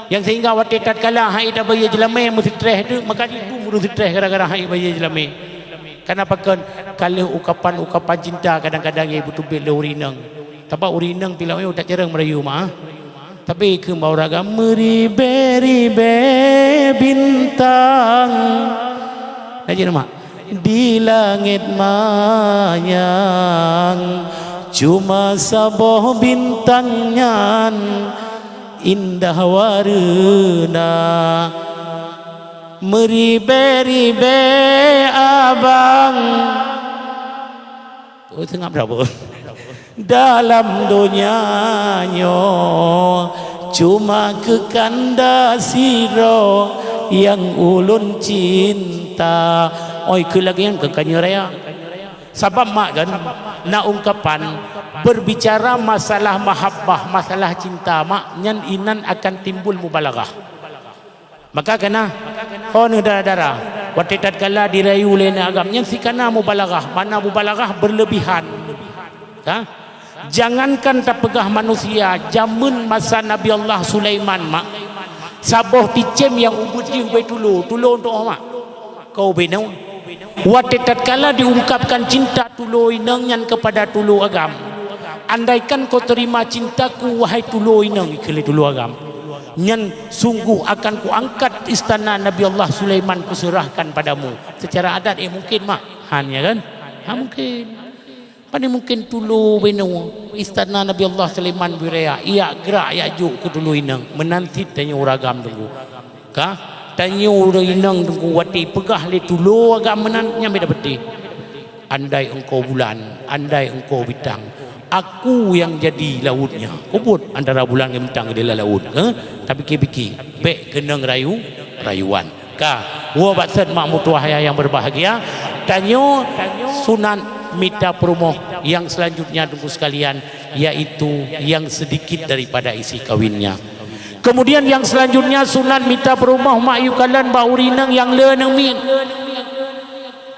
Yang sehingga wati tatkala hai dah bayi jelame mesti stres tu maka itu muru stres gara-gara hai bayi jelame. Kenapa kan kalau ukapan-ukapan cinta kadang-kadang ia butuh bil urinang. Tapi urinang pilau ni tak jarang merayu mah. Tapi ke bau raga meribe-ribe bintang. Najin mak. Di langit manyang cuma saboh bintangnya indah warna. Meribe-ribe abang tengah berapa? Dalam dunianya cuma kekanda siro yang ulun cinta. Oi kelagian kekanya raya. Sebab mak kan nak ungkapan berbicara masalah mahabbah, masalah cinta mak nyan inan akan timbul mubalaghah. Maka kena honu darah-darah waktu tatkala dirayu oleh agam nyan si kana mubalaghah, mana mubalaghah berlebihan. Ha? Jangankan terpegah manusia, jamun masa Nabi Allah Sulaiman mak saboh ticem yang ubudi ubai tulu untuk mak kau benau waktu tatkala diungkapkan cinta tulu inang yang kepada tulu agam, andaikan kau terima cintaku wahai tulu inang ikli tulu agam nyan sungguh akan ku angkat istana Nabi Allah Sulaiman kuserahkan padamu. Secara adat mungkin mak hanya kan mungkin pani mungkin tulu beno istana Nabi Allah Sulaiman biraya ia gerak ia juk ke tulu inang menanti tanya uragam tunggu ka tanya inang tunggu wati pegah le tulu agam menannya beda beti. Andai engkau bulan, andai engkau bintang, aku yang jadi lautnya. Kubut antara bulan dan bintang adalah laut. Tapi kibiki bek kenang rayuan ka wa batsat mak mutuah yang berbahagia. Tanya sunan mita promoh yang selanjutnya tunggu sekalian, yaitu yang sedikit daripada isi kawinnya. Kemudian yang selanjutnya sunan mita promoh mak yukalan baurinang yang le nang min.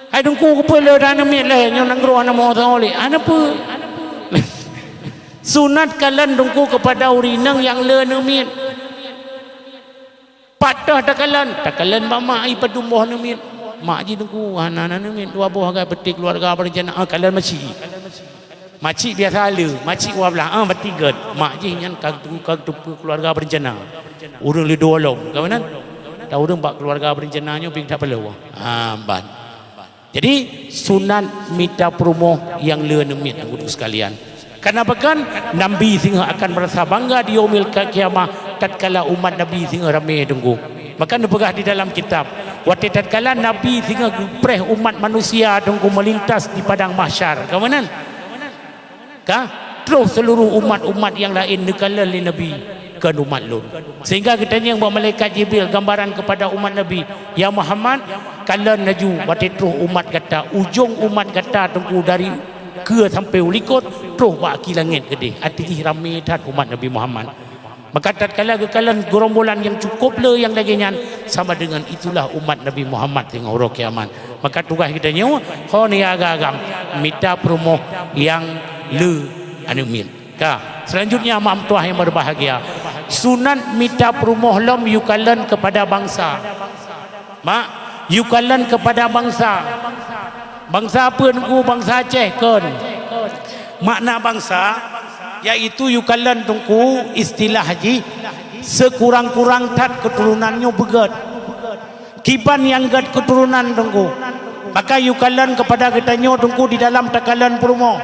Hai tunggu ke le dan min le yang nang gro ana mo oleh apa sunat kalan tunggu kepada urinang yang le nang min patah takalan mama ai padumboh nang min mak ji tunggu anak-anak nang dua buah gai petik keluarga berencana kalan makcik biasa le makcik wa belah bertiga mak ji nyan kag tu keluarga berencana urang le dolong kawanan tahu urang bak keluarga berencananya ping tak perlu ban. Jadi sunat mita promoh yang le nemit untuk sekalian. Kenapa kan Nabi sehingga akan merasa bangga di yaumil kiamah tatkala umat Nabi sehingga ramai tunggu. Maka dipegah di dalam kitab waktu tatkala Nabi sehingga preh umat manusia tunggu melintas di padang mahsyar. Kamanan? Terus seluruh umat-umat yang lain nekala li Nabi ke umat lun. Sehingga katanya yang bawa malaikat Jibril gambaran kepada umat Nabi, ya Muhammad kalian naju waktu terus umat kata ujung umat kata tunggu dari ke sampai ulikot terus baki langit gede hati ramai tat umat Nabi Muhammad. Maka tatkala kalian gerombolan yang cukup le yang lagi nyan sama dengan itulah umat Nabi Muhammad dengan orang kiamat. Maka tugas kita nyawa honi agam mita promoh yang le anu min. Selanjutnya mak tuah yang berbahagia, sunat mita promoh lom yukalan kepada bangsa. Mak yukalan kepada bangsa. Bangsa apa nunggu bangsa Aceh kan? Makna bangsa yaitu yukalan tungku istilah haji sekurang-kurang tat keturunannya begat. Kiban yang gad keturunan tunggu. Maka yukalan kepada kitanya tungku di dalam takalan promoh.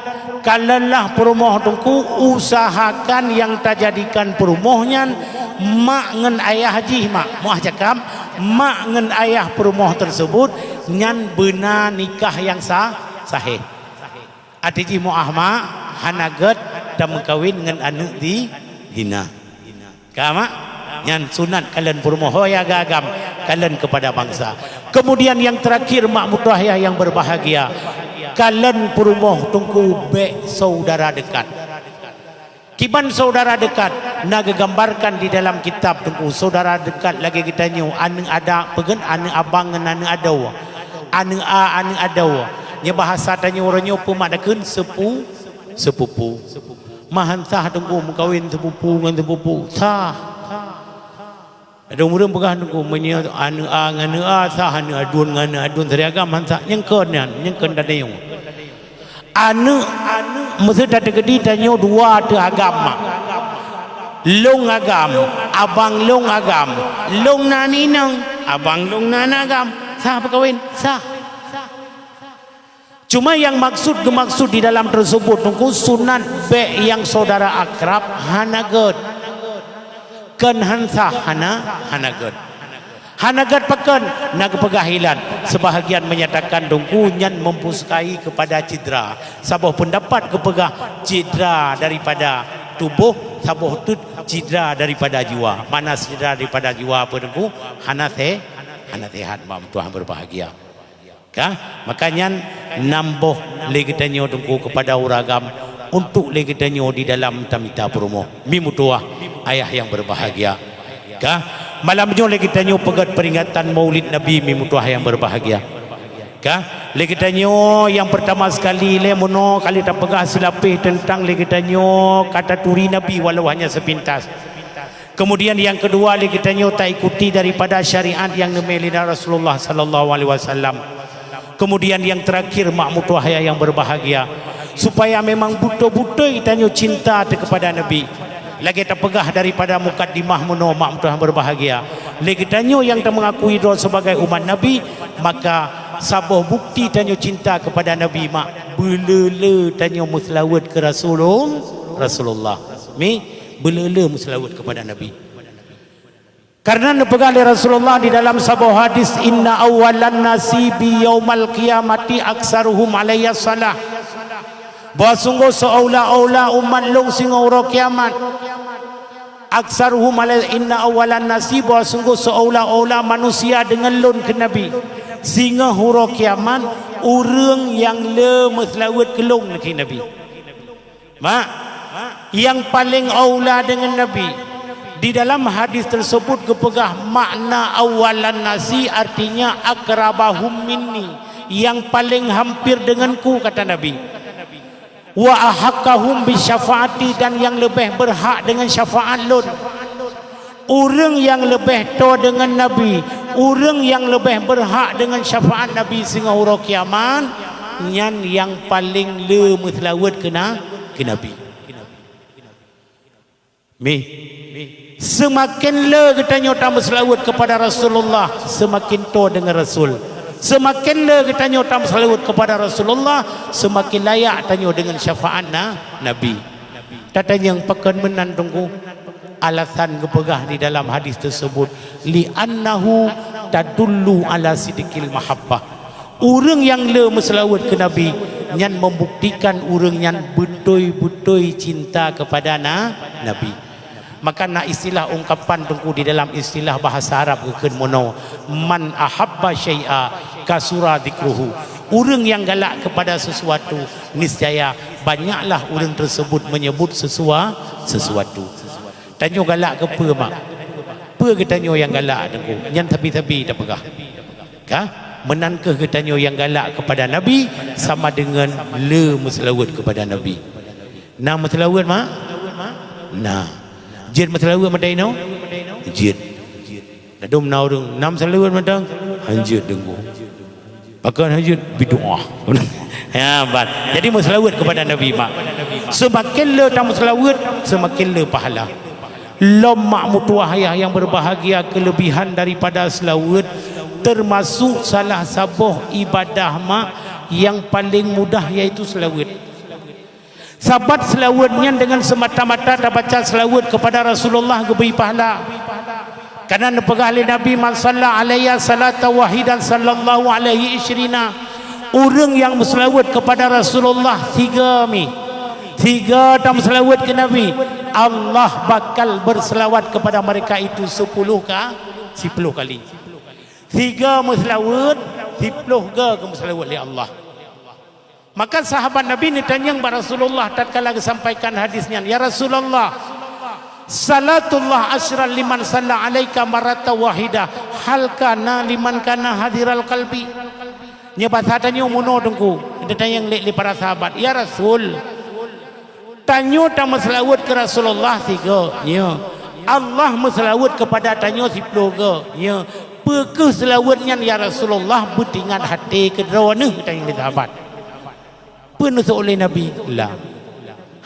Kalanlah perumoh tungku usahakan yang terjadikan perumohnya mak ngen ayah haji mak muah cakap mak ngen ayah perumoh tersebut nyan benar nikah yang sahih adiji muah mak hanaget dan kawin ngen anu di hina kama nyan sunat kalian perumoh hoya gagam kalian kepada bangsa. Kemudian yang terakhir mak mutahya yang berbahagia, kalian perumoh tungku be saudara dekat. Kiban saudara dekat naga gambarkan di dalam kitab tungku saudara dekat lagi kita nyu anu ada pegen anu abang ngan anu adaw anu adaw nya bahasa tanya orangnya pemadakeun sepupu mahan sah tungku mengkawin sepupu ngan sepupu sah ada umur pegah tungku menya anu ngan sah anu adun seriagam hansa nyengkeun dadayung anu mesti ada gede tanya dua tu agama long agam abang long agam long nani nang abang long nana agam sah berkawin sah. Cuma yang maksud di dalam tersebut tunggu sunat be yang saudara akrab hanaget kan hansa hanaget Hanagat pakan nak pegahilan. Sebahagian menyatakan dongku nyan mempusukai kepada cedera. Sabah pendapat kepegah cedera daripada tubuh, sabah tu cedera daripada jiwa. Mana cedera daripada jiwa apa dongku? Hana sehat mam Tuhan berbahagia. Kah? Makanya namboh lagi tanyo dongku kepada uragam untuk lagi tanyo di dalam tamita promo. Mimutuah ayah yang berbahagia. Kah? Malamnya lagi tanyo pegat peringatan Maulid Nabi mimutuah yang berbahagia. Kah? Lagi tanyo yang pertama sekali lemono kali tak pegah silapih tentang lagi tanyo kata turi Nabi walau hanya sepintas. Kemudian yang kedua lagi tanyo tak ikuti daripada syariat yang dimelina Rasulullah sallallahu alaihi wasallam. Kemudian yang terakhir makmud wahaya yang berbahagia supaya memang buto-buto tanyo cinta kepada Nabi. Lagi terpegah daripada mukaddimah mono makmud Tuhan berbahagia. Lagi tanyo yang tak mengakui diri sebagai umat Nabi, maka sabah bukti tanyo cinta kepada Nabi mak belele tanyo muslawat ke Rasulullah. Mi belele muslawat kepada Nabi. Karena dipegang oleh Rasulullah di dalam sebuah hadis, inna awalan nasibi yaumal qiyamati aksaruhum alayya salah. Bahawa sungguh seolah-olah umat long singoro kiamat. Aksaruhum alayya inna awalan nasib, bahawa sungguh seolah-olah manusia dengan lon ke Nabi. Sehingga huro kiamat orang yang le meslawat kelong ke Nabi. Mak, yang paling aula dengan Nabi. Di dalam hadis tersebut kepegah makna awalan nasi artinya akrabahum minni, yang paling hampir denganku kata Nabi. Wa ahakahum bi syafaati, dan yang lebih berhak dengan syafaat lun. Orang yang lebih to dengan Nabi, orang yang lebih berhak dengan syafaat Nabi sehingga huruf kiamat, nyan yang paling le muslawat kena ke Nabi. Semakin le kita nyota berselawat kepada Rasulullah, semakin to dengan Rasul. Semakin le kita nyota berselawat kepada Rasulullah, semakin layak tanyo dengan syafaat Nabi. Tata yang pekan menan tunggu alasan kepegah di dalam hadis tersebut, li annahu tadullu ala sidqil mahabbah. Orang yang le berselawat ke Nabi nyan membuktikan orang yang betul-betul cinta kepada Nabi. Maka nak istilah ungkapan tunggu di dalam istilah bahasa Arab keun mono, man ahabba syai'a kasura dzikruhu. Orang yang galak kepada sesuatu, niscaya banyaklah orang tersebut menyebut sesuatu. Tanyo galak ke apa mak? Apa ke tanyo yang galak tunggu? Yang tapi-tapi tak pegah. Kah? Menankah ke tanyo yang galak kepada Nabi sama dengan le muslawat kepada Nabi. Nah muslawat mak? Nah jid masalawat madai no jid nadum naurung nam salawat madang hanjid dengu pakai hanjid bidoah ya ban. Jadi masalawat kepada Nabi mak, semakin le tam masalawat semakin le pahala. Lam makmud wahaya yang berbahagia, kelebihan daripada selawat termasuk salah sabuh ibadah mak yang paling mudah iaitu selawat. Sahabat selawatnya dengan semata-mata dah baca selawat kepada Rasulullah geberi pahala. Karena nepegah oleh Nabi man salla alayya salata wahidan sallallahu alaihi isyrina. Orang yang berselawat kepada Rasulullah tiga tam selawat ke Nabi, Allah bakal berselawat kepada mereka itu 10 kali. 3 berselawat 10 ke berselawat oleh Allah. Maka sahabat Nabi ni tanya kepada Rasulullah tatkala disampaikan hadisnya, ya Rasulullah, salatullah asran liman salla alaika marata wahidah, hal kana liman kana hadiral qalbi. Nya bahasa tanya muno dengku. Dia tanya li para sahabat, ya Rasul, tanya ta maslawat ke Rasulullah 3. Ya. Allah maslawat kepada tanya 10 ke. Ya. Pekeh selawatnya ya Rasulullah betingan hati kedrawani tanya li sahabat. Penuh oleh Nabi lah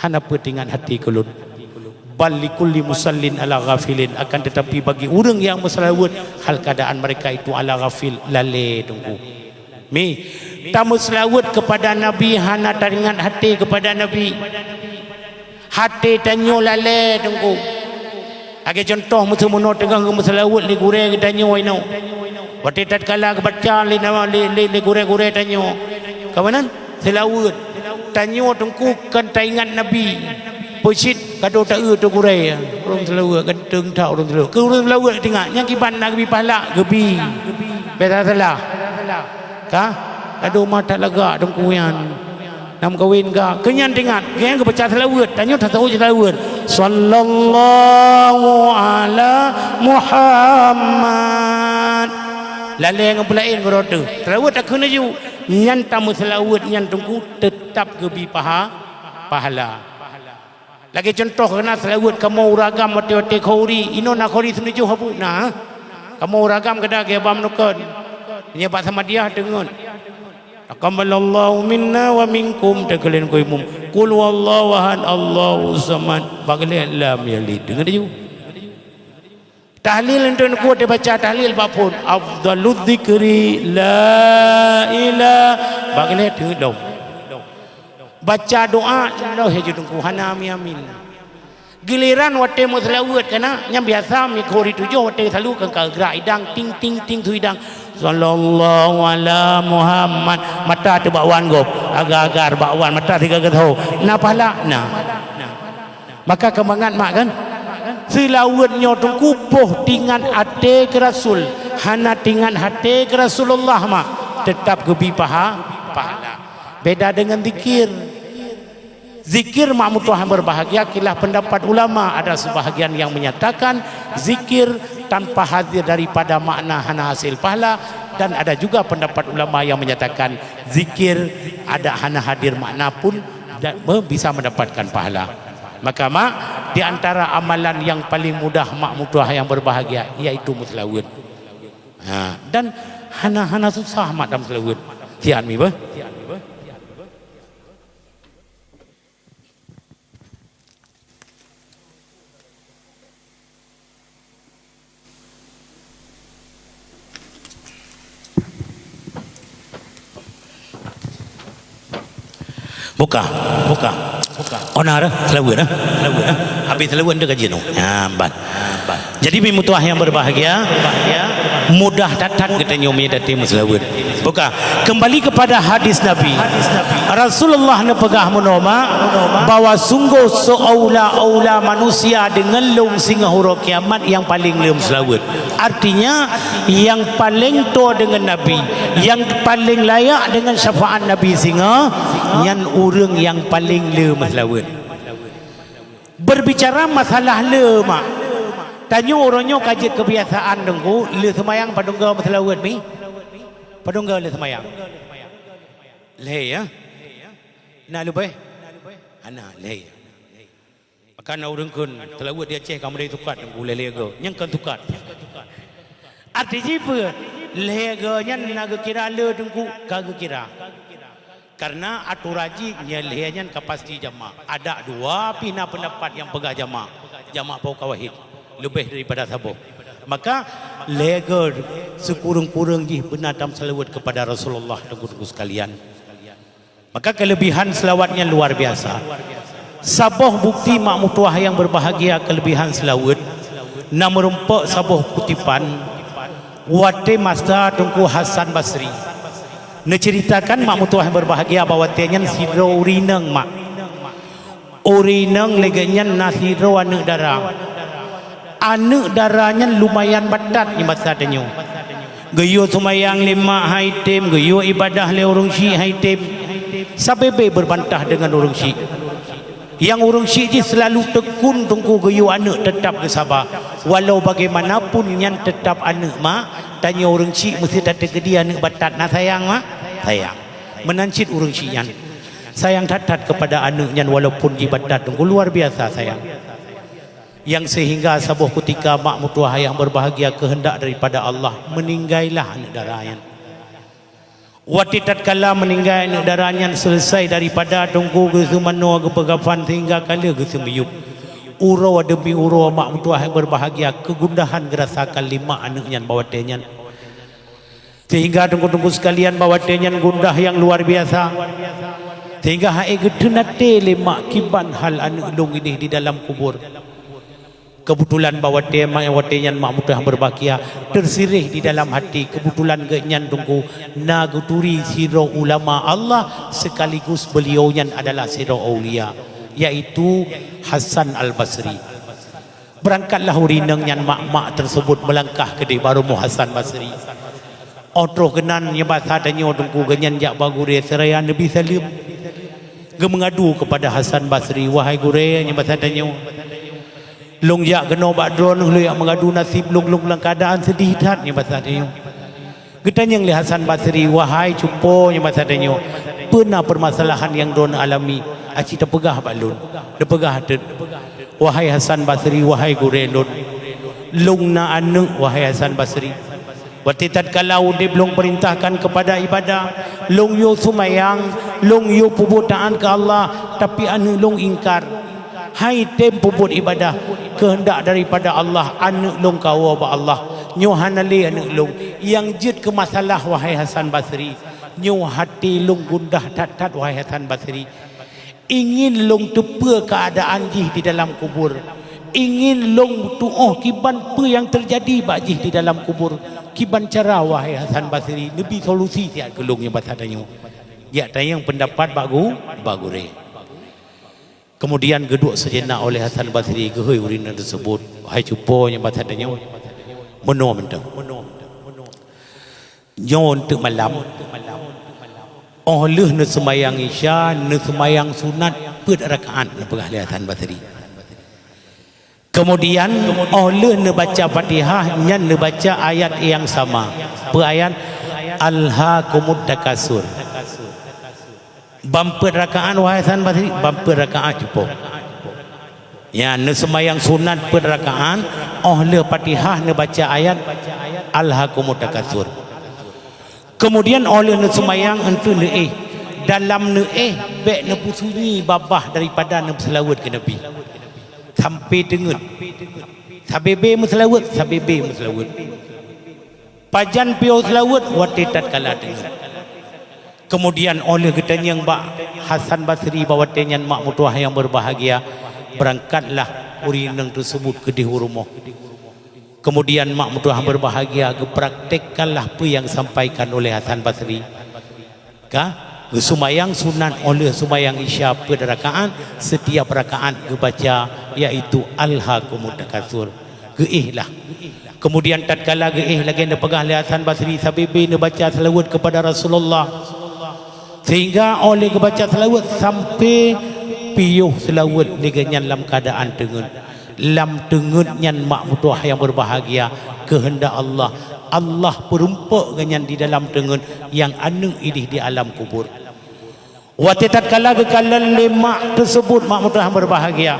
hana petingan hati kelut balikulli musallin ala ghafilin, akan tetapi bagi orang yang berselawat hal keadaan mereka itu ala ghafil lale tunggu tamu selawat kepada Nabi hana taringan hati kepada Nabi, hati tanyo lale tunggu Age contoh mutu mono tegang ke musalawut li gure kita nyoy no. Wati tatkala ke baca li nama li gure tanyo. Kawanan selawut tanyo tengku kan taingan Nabi. Posit kado tak tu gure. Orang selawut ganteng tak orang selawut. Ke orang selawut tengah yang kiban nak gebi palak gebi. Beta salah. Ka? Kado mata lega tengku yan. Nam kawin ka kenyan tingat kenyan ke baca selawat tanyo tak tahu selawat sallallahu ala Muhammad laleng pelain gerotu selawat tak kena ju nyan tamu selawat nyan tungku tetap gebi pahala lagi contoh kena selawat kamu uragam wate khauri ino nak khauri senuju habu nah kamu uragam kada ke bam nukon nya pak sama dia dengon taqabbalallahu minna wa minkum takalen ko imum qul wallahu ahad Allahu samad bagale lam yalid dengar ju tahlil entun ko te baca tahlil bapun afdaludz dzikri la ilaha bagale tudom baca doa Allah hejudun ku hanami amin giliran wate muslawat kana nya biasa mi khori tujuh wate selalu kan gerak idang ting ting ting tu idang sallallahu ala Muhammad mata tu bakwan gop agar-agar bakwan mata tiga getho na pahala na maka kemangat mak kan selawat nyo tungku poh tingan ate ke rasul hana tingan hate ke Rasulullah mak tetap gebi pahala beda dengan zikir zikir makmum Tuhan berbahagia kilah pendapat ulama ada sebahagian yang menyatakan zikir tanpa hadir daripada makna hana hasil pahala dan ada juga pendapat ulama yang menyatakan zikir ada hana hadir makna pun dan bisa mendapatkan pahala maka mak di antara amalan yang paling mudah makmum Tuhan yang berbahagia yaitu muslawat dan hana susah mak dalam muslawat tian mi bah buka onar selawat habis selawat dia kaji no ban jadi mutuah yang berbahagia mudah datang kita nyomi dati selawat buka kembali kepada hadis Nabi Rasulullah ne pegah menoma bahwa sungguh seaula manusia dengan lung singa huruf kiamat yang paling lem selawat artinya yang paling tua dengan Nabi yang paling layak dengan syafaat Nabi singa nyan urang yang paling le selawat berbicara masalah le mak tanya orangnya kaji kebiasaan dengku le semayang padungga selawat ni padungga le semayang le ya na lebih ana le maka na urang kun selawat dia ceh kamu dia tukat dengku le go nyang kan tukat artinya apa le go nyan naga kira le dengku kagak kira karena aturaji nyelehnya kapasiti jamaah ada dua pina pendapat yang pegah jamaah pau kawahid lebih daripada sabo maka leger sekurang-kurang ji benar dalam selawat kepada Rasulullah tengku-tengku sekalian maka kelebihan selawatnya luar biasa saboh bukti makmum tuah yang berbahagia kelebihan selawat na merumpak saboh kutipan wate masa tengku Hasan Basri menceritakan makmum Tuhan berbahagia bahawa tianya sidro urineng mak urineng leganya nasidro anak darahnya lumayan batat ni masa tanya geyo sumayang 5 haitim geyo ibadah le urang syi haitim sabebe berbantah dengan urang syi yang urang syi ji selalu tekun tunggu geyo anak tetap kesabar walau bagaimanapun yang tetap anak mak tanya urang syi mesti datang ke dia anak batat nak sayang mak sayang menancit urang syian sayang tatat kepada anaknya walaupun ibadat tunggu luar biasa sayang yang sehingga sebuah ketika makmum tuah yang berbahagia kehendak daripada Allah meninggallah anak darahnya wati tatkala meninggal anak darahnya selesai daripada tunggu gesumano kepegafan sehingga kala gesumiyup uro demi uro makmum tuah yang berbahagia kegundahan gerasakan 5 anaknya bawatenya sehingga tunggu-tunggu sekalian bahawa tenyan gundah yang luar biasa sehingga hae gedena te lemak kiban hal anu ulung ini di dalam kubur Kebetulan bahawa dia mak mudah berbahagia tersirih di dalam hati. Kebetulan genyan tunggu naguturi siro ulama Allah sekaligus beliau yang adalah siro aulia, yaitu Hasan Al-Basri. Berangkatlah urineng yang mak-mak tersebut melangkah ke di baru Hasan Basri. Otroh kenan yang bahasa tanya tunggu genyan jak bagure seraya Nabi Salim. Ge mengadu kepada Hasan Basri, wahai gure yang bahasa tanya long jak kena bakdron lu yang mengadu nasib long dalam keadaan sedih dat ni bahasa dia. Getanya li Hasan Basri, wahai cupo yang bahasa dia. Pernah permasalahan yang don alami, aci terpegah balun. Terpegah det. Wahai Hasan Basri, wahai gurelun. Long na anu wahai Hasan Basri. Waktu tatkala dia belum perintahkan kepada ibadah, long yo sumayang, long yo pubutaan ke Allah, tapi anu long ingkar. Hai tempo buat ibadah kehendak daripada Allah anu long kawa ba Allah nyo hanali anu long yang jid ke masalah wahai Hasan Basri nyo hati long gundah tat wahai Hasan Basri ingin long tepa keadaan jih di dalam kubur ingin long tuoh kiban apa yang terjadi bajih di dalam kubur kiban cara wahai Hasan Basri lebih solusi tiap gelung yang bahasa tanya ya tayang pendapat bagu re. Kemudian geduk sejenak oleh Hasan Basri gehoi urina tersebut. Wahai cupo yang bahasa tanya meno mentang. Nyon tu malam. Oh leh ne semayang isya, ne semayang sunat pet rakaat ne pegah oleh Hasan Basri. Kemudian oh leh ne baca Fatihah, nyan ne baca ayat yang sama. Pe ayat Alhaakumut Takasur. Bamper rakaat wahai Hasan Basri, bamper rakaat cukup. Ya, ne semayang sunat per rakaat, oh le Fatihah ne baca ayat Alhaakumut Takasur. Kemudian oleh ne semayang entu ne dalam ne bek ne pusunyi babah daripada ne selawat ke Nabi. Sampai dengut. Sabebe selawat, sabebe selawat. Pajan piau selawat wati tatkala dengut. Kemudian oleh ketanya yang Hasan Basri bawa tenyan mak mutuah yang berbahagia berangkatlah urineng tersebut ke di rumah. Kemudian mak mutuah berbahagia gepraktekkanlah apa yang sampaikan oleh Hasan Basri. Sumayang sunat oleh sumayang isya pada rakaat setiap rakaat gebaca yaitu Alhaakumut Takasur. Geihlah. Kemudian tatkala geih lagi ne pegah oleh Hasan Basri sabibi ne baca selawat kepada Rasulullah. Sehingga oleh kebaca selawat sampai piuh selawat dengan dalam keadaan tengut. Lam tengut nyan mak mutuah yang berbahagia kehendak Allah. Allah perumpak dengan di dalam tengut yang anu idih di alam kubur. Waktu tatkala kekalan lemak tersebut mak mutuah berbahagia.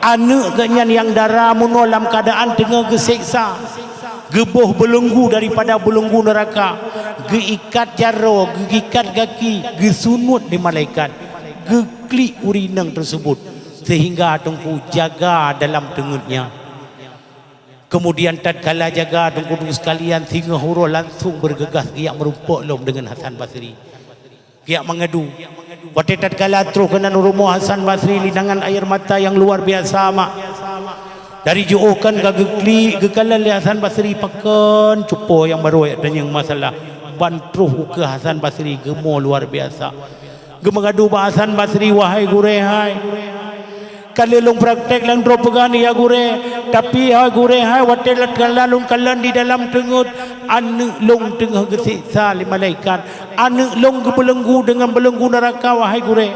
Anu genyan yang darah muno dalam keadaan tengah geseksa. Gebuh belenggu daripada belenggu neraka, geikat jaro, geikat kaki, gesunut di malaikat, geklik urineng tersebut sehingga tunggu jaga dalam tengutnya. Kemudian tatkala jaga tunggu sekalian sehingga huruf langsung bergegas giak merupuk lom dengan Hasan Basri. Giak mengadu. Waktu tatkala terus kena rumah Hasan Basri linangan air mata yang luar biasa mak. Dari jauhkan gagekli gekalan Hasan Basri pakan cupo yang baru dan yang masalah bantruh ke Hasan Basri gemo luar biasa. Gemengadu ba Hasan Basri wahai gure hai. Kali long praktek lang dropegan ya gure tapi hai gure hai watelat kalalun kalan di dalam tengut anu long tengah gesiksa li malaikat anu long gebelenggu dengan belenggu neraka wahai gure.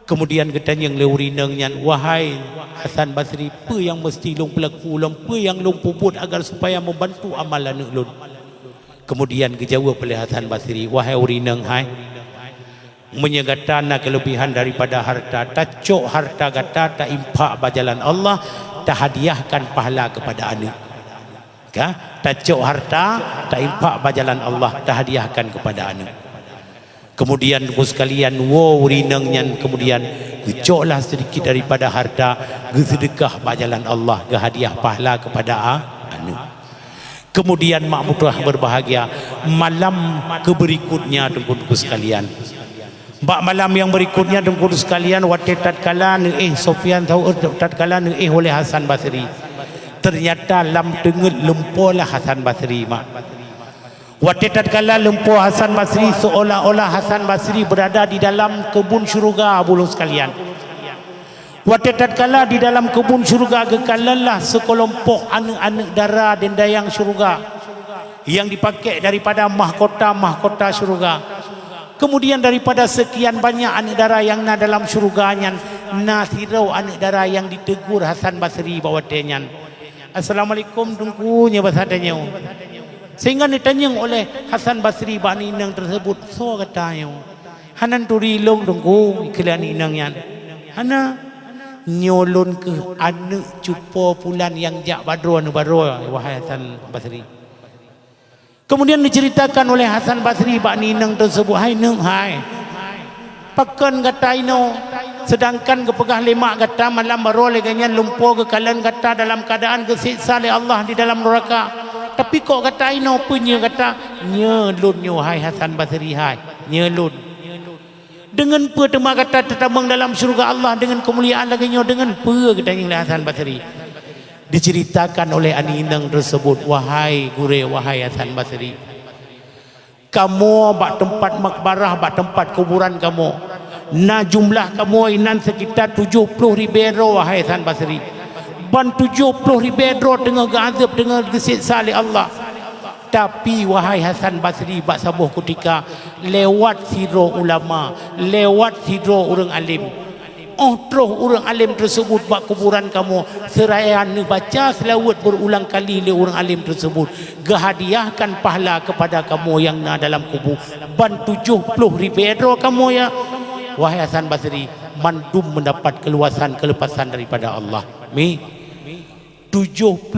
Kemudian ketanya yang leurineng nyan wahai Hasan Basri apa yang mesti long pelaku long apa yang long puput agar supaya membantu amalan ulun. Kemudian dijawab oleh Hasan Basri wahai urineng hai menyegatan kelebihan daripada harta tacok harta gata tak impak bajalan Allah tak hadiahkan pahala kepada anak. Tacok harta tak impak bajalan Allah tak hadiahkan kepada anak. Kemudian sekalian wow urinengnya kemudian gecoklah sedikit daripada harta sedekah bajalan Allah ke hadiah pahala kepada anak. Kemudian mak mutuah berbahagia malam keberikutnya tunggu sekalian Bak malam yang berikutnya dengku sekalian, waktu tatkala Sofyan tahu tatkala oleh Hasan Basri. Ternyata lam dengut lempolah Hasan Basri mak. Waktu tatkala lempo Hasan Basri, seolah-olah Hasan Basri berada di dalam kebun syurga bulu sekalian. Waktu tatkala di dalam kebun syurga gekalalah sekelompok anak-anak dara dan dayang syurga yang dipakai daripada mahkota syurga. Kemudian daripada sekian banyak anak dara yang na dalam syurganya, na sirau anak dara yang ditegur Hasan Basri bawa tenyan. Assalamualaikum tungkunya bahasa tanya. Sehingga ditanya oleh Hasan Basri bani inang tersebut, so katanya, hanan turilong tungku iklan inangnya. Hana nyolon ke anak cupo pulan yang jak badro wahai Hasan Basri. Kemudian diceritakan oleh Hasan Basri bani nang tersebut, hai nang hai pakan kata ino, sedangkan kepegah lemak kata malam baru leganya lumpur ke kalian kata dalam keadaan kesiksa oleh Allah di dalam neraka. Tapi kok kata ino punya kata nyelun nyo hai Hasan Basri hai nyelun dengan apa tema kata terbang dalam syurga Allah dengan kemuliaan lagi nyo dengan apa katanya oleh Hasan Basri. Diceritakan oleh aninang tersebut, wahai gure, wahai Hasan Basri, kamu bak tempat makbarah, bak tempat kuburan kamu, na jumlah kamu inan sekitar 70,000 wahai Hasan Basri. Ban 70,000 dengan gazab, dengan disiksa oleh Allah. Tapi wahai Hasan Basri, bak sabuh ketika lewat siro ulama, lewat siro orang alim, terus orang alim tersebut bak kuburan kamu, seraya baca selawat berulang kali oleh orang alim tersebut, gehadiahkan pahala kepada kamu yang na dalam kubur. Ban 70,000 kamu ya wahai Hasan Basri, mandum mendapat kelepasan daripada Allah. 70,000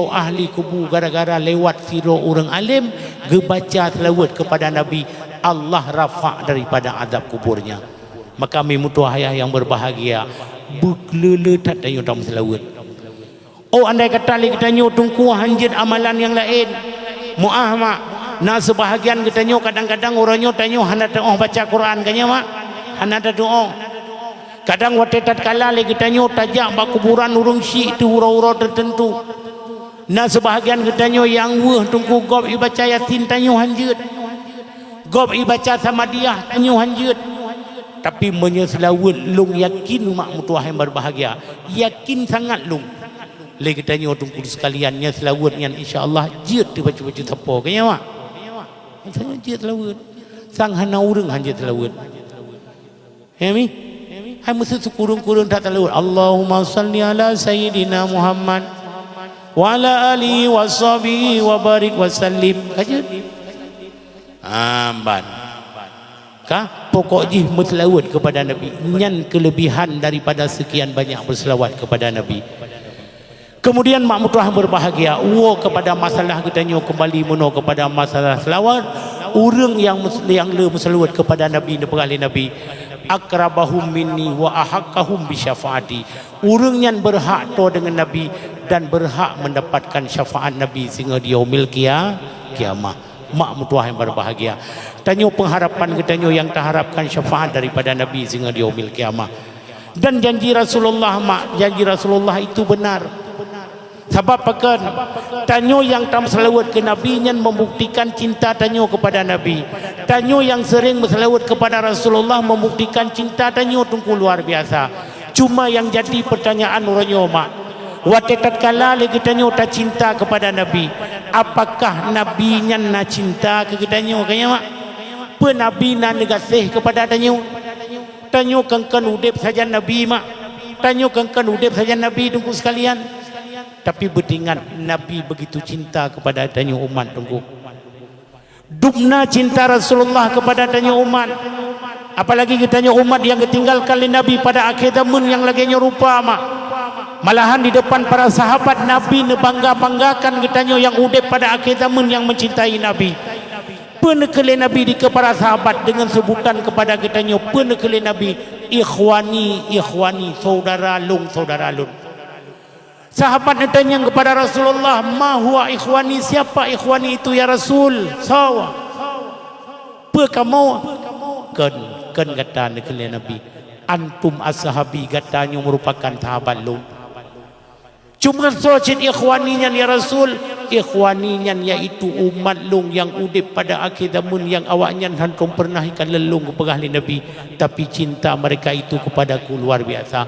ahli kubur gara-gara lewat siro orang alim gebaca selawat kepada Nabi, Allah rafa' daripada azab kuburnya. Maka kami mutuahayah yang berbahagia berkelele tak tanya dalam selawat. Andai kata lagi tanya tungku hanjit amalan yang lain muah mak, na sebahagian kita tanya kadang-kadang orangnya tanya hana doa baca Quran kanya mak, hana ada doa. Kadang waktu tatkala lagi tanya tajak bak kuburan urung syik tu hura-hura tertentu, na sebahagian kita tanya yang weh tungku gob ibaca yasin tanya hanjit, gob ibaca samadiyah tanya hanjit. Tapi menyeselawat lung yakin mak mutuah yang berbahagia, yakin sangat lung. Lagi tanya tungku sekaliannya selawatnya insya-Allah jid dibaca-baca siapa kanya mak. Saya jid selawat. Sang hana urang hanjit selawat. Ya mi? Hai mesti kurung-kurung tak selawat. Allahumma salli ala sayyidina Muhammad wa ala alihi washabihi wa barik wa sallim. Kajut. Amban. Pokok jih berselawat kepada Nabi, nyan kelebihan daripada sekian banyak berselawat kepada Nabi. Kemudian mak mutuah berbahagia kepada masalah kita nyo kembali meno kepada masalah selawat. Orang yang le berselawat kepada Nabi nepali Nabi, akrabahum minni wa ahaqqahum bi syafaati. Orang yang berhak to dengan Nabi dan berhak mendapatkan syafaat Nabi sehingga di yaumil kiamah. Mak mutuah yang berbahagia. Tanya pengharapan kita yang terharapkan syafaat daripada Nabi sehingga di yaumil kiamah. Dan janji Rasulullah mak, janji Rasulullah itu benar. Sebab pekan tanya yang tam selawat ke Nabi yang membuktikan cinta tanya kepada Nabi. Tanya yang sering berselawat kepada Rasulullah membuktikan cinta tanya tunggu luar biasa. Cuma yang jadi pertanyaan orangnya mak, waktu tatkala lagi tanya tak cinta kepada Nabi, apakah Nabi yang na cinta ke kita nyo kanya mak? Pe Nabi na negasih kepada tanya kengkan udip saja Nabi mak, tanya kengkan udip saja Nabi tunggu sekalian. Tapi berdingat Nabi begitu cinta kepada tanya umat tunggu. Dubna cinta Rasulullah kepada tanya umat. Apalagi kita tanya umat yang ketinggalkan oleh Nabi pada akhir zaman yang lagi nyerupa mak. Malahan di depan para sahabat Nabi nebangga-banggakan kita yang udip pada akhir zaman yang mencintai Nabi. Penekele Nabi di kepada sahabat dengan sebutan kepada kita penekele Nabi ikhwani, saudara lung. Sahabat ditanya kepada Rasulullah, ma huwa ikhwani, siapa ikhwani itu ya Rasul? Sawa. Pe kamu tekan kata nekele Nabi, antum ashabi katanya merupakan sahabat lu. Cuma sojit ikhwaninyan ya Rasul, ikhwaninyan yaitu umat lung yang udip pada akhir zaman yang awaknya hantum pernah ikan lelung kepada Nabi, tapi cinta mereka itu kepadaku luar biasa.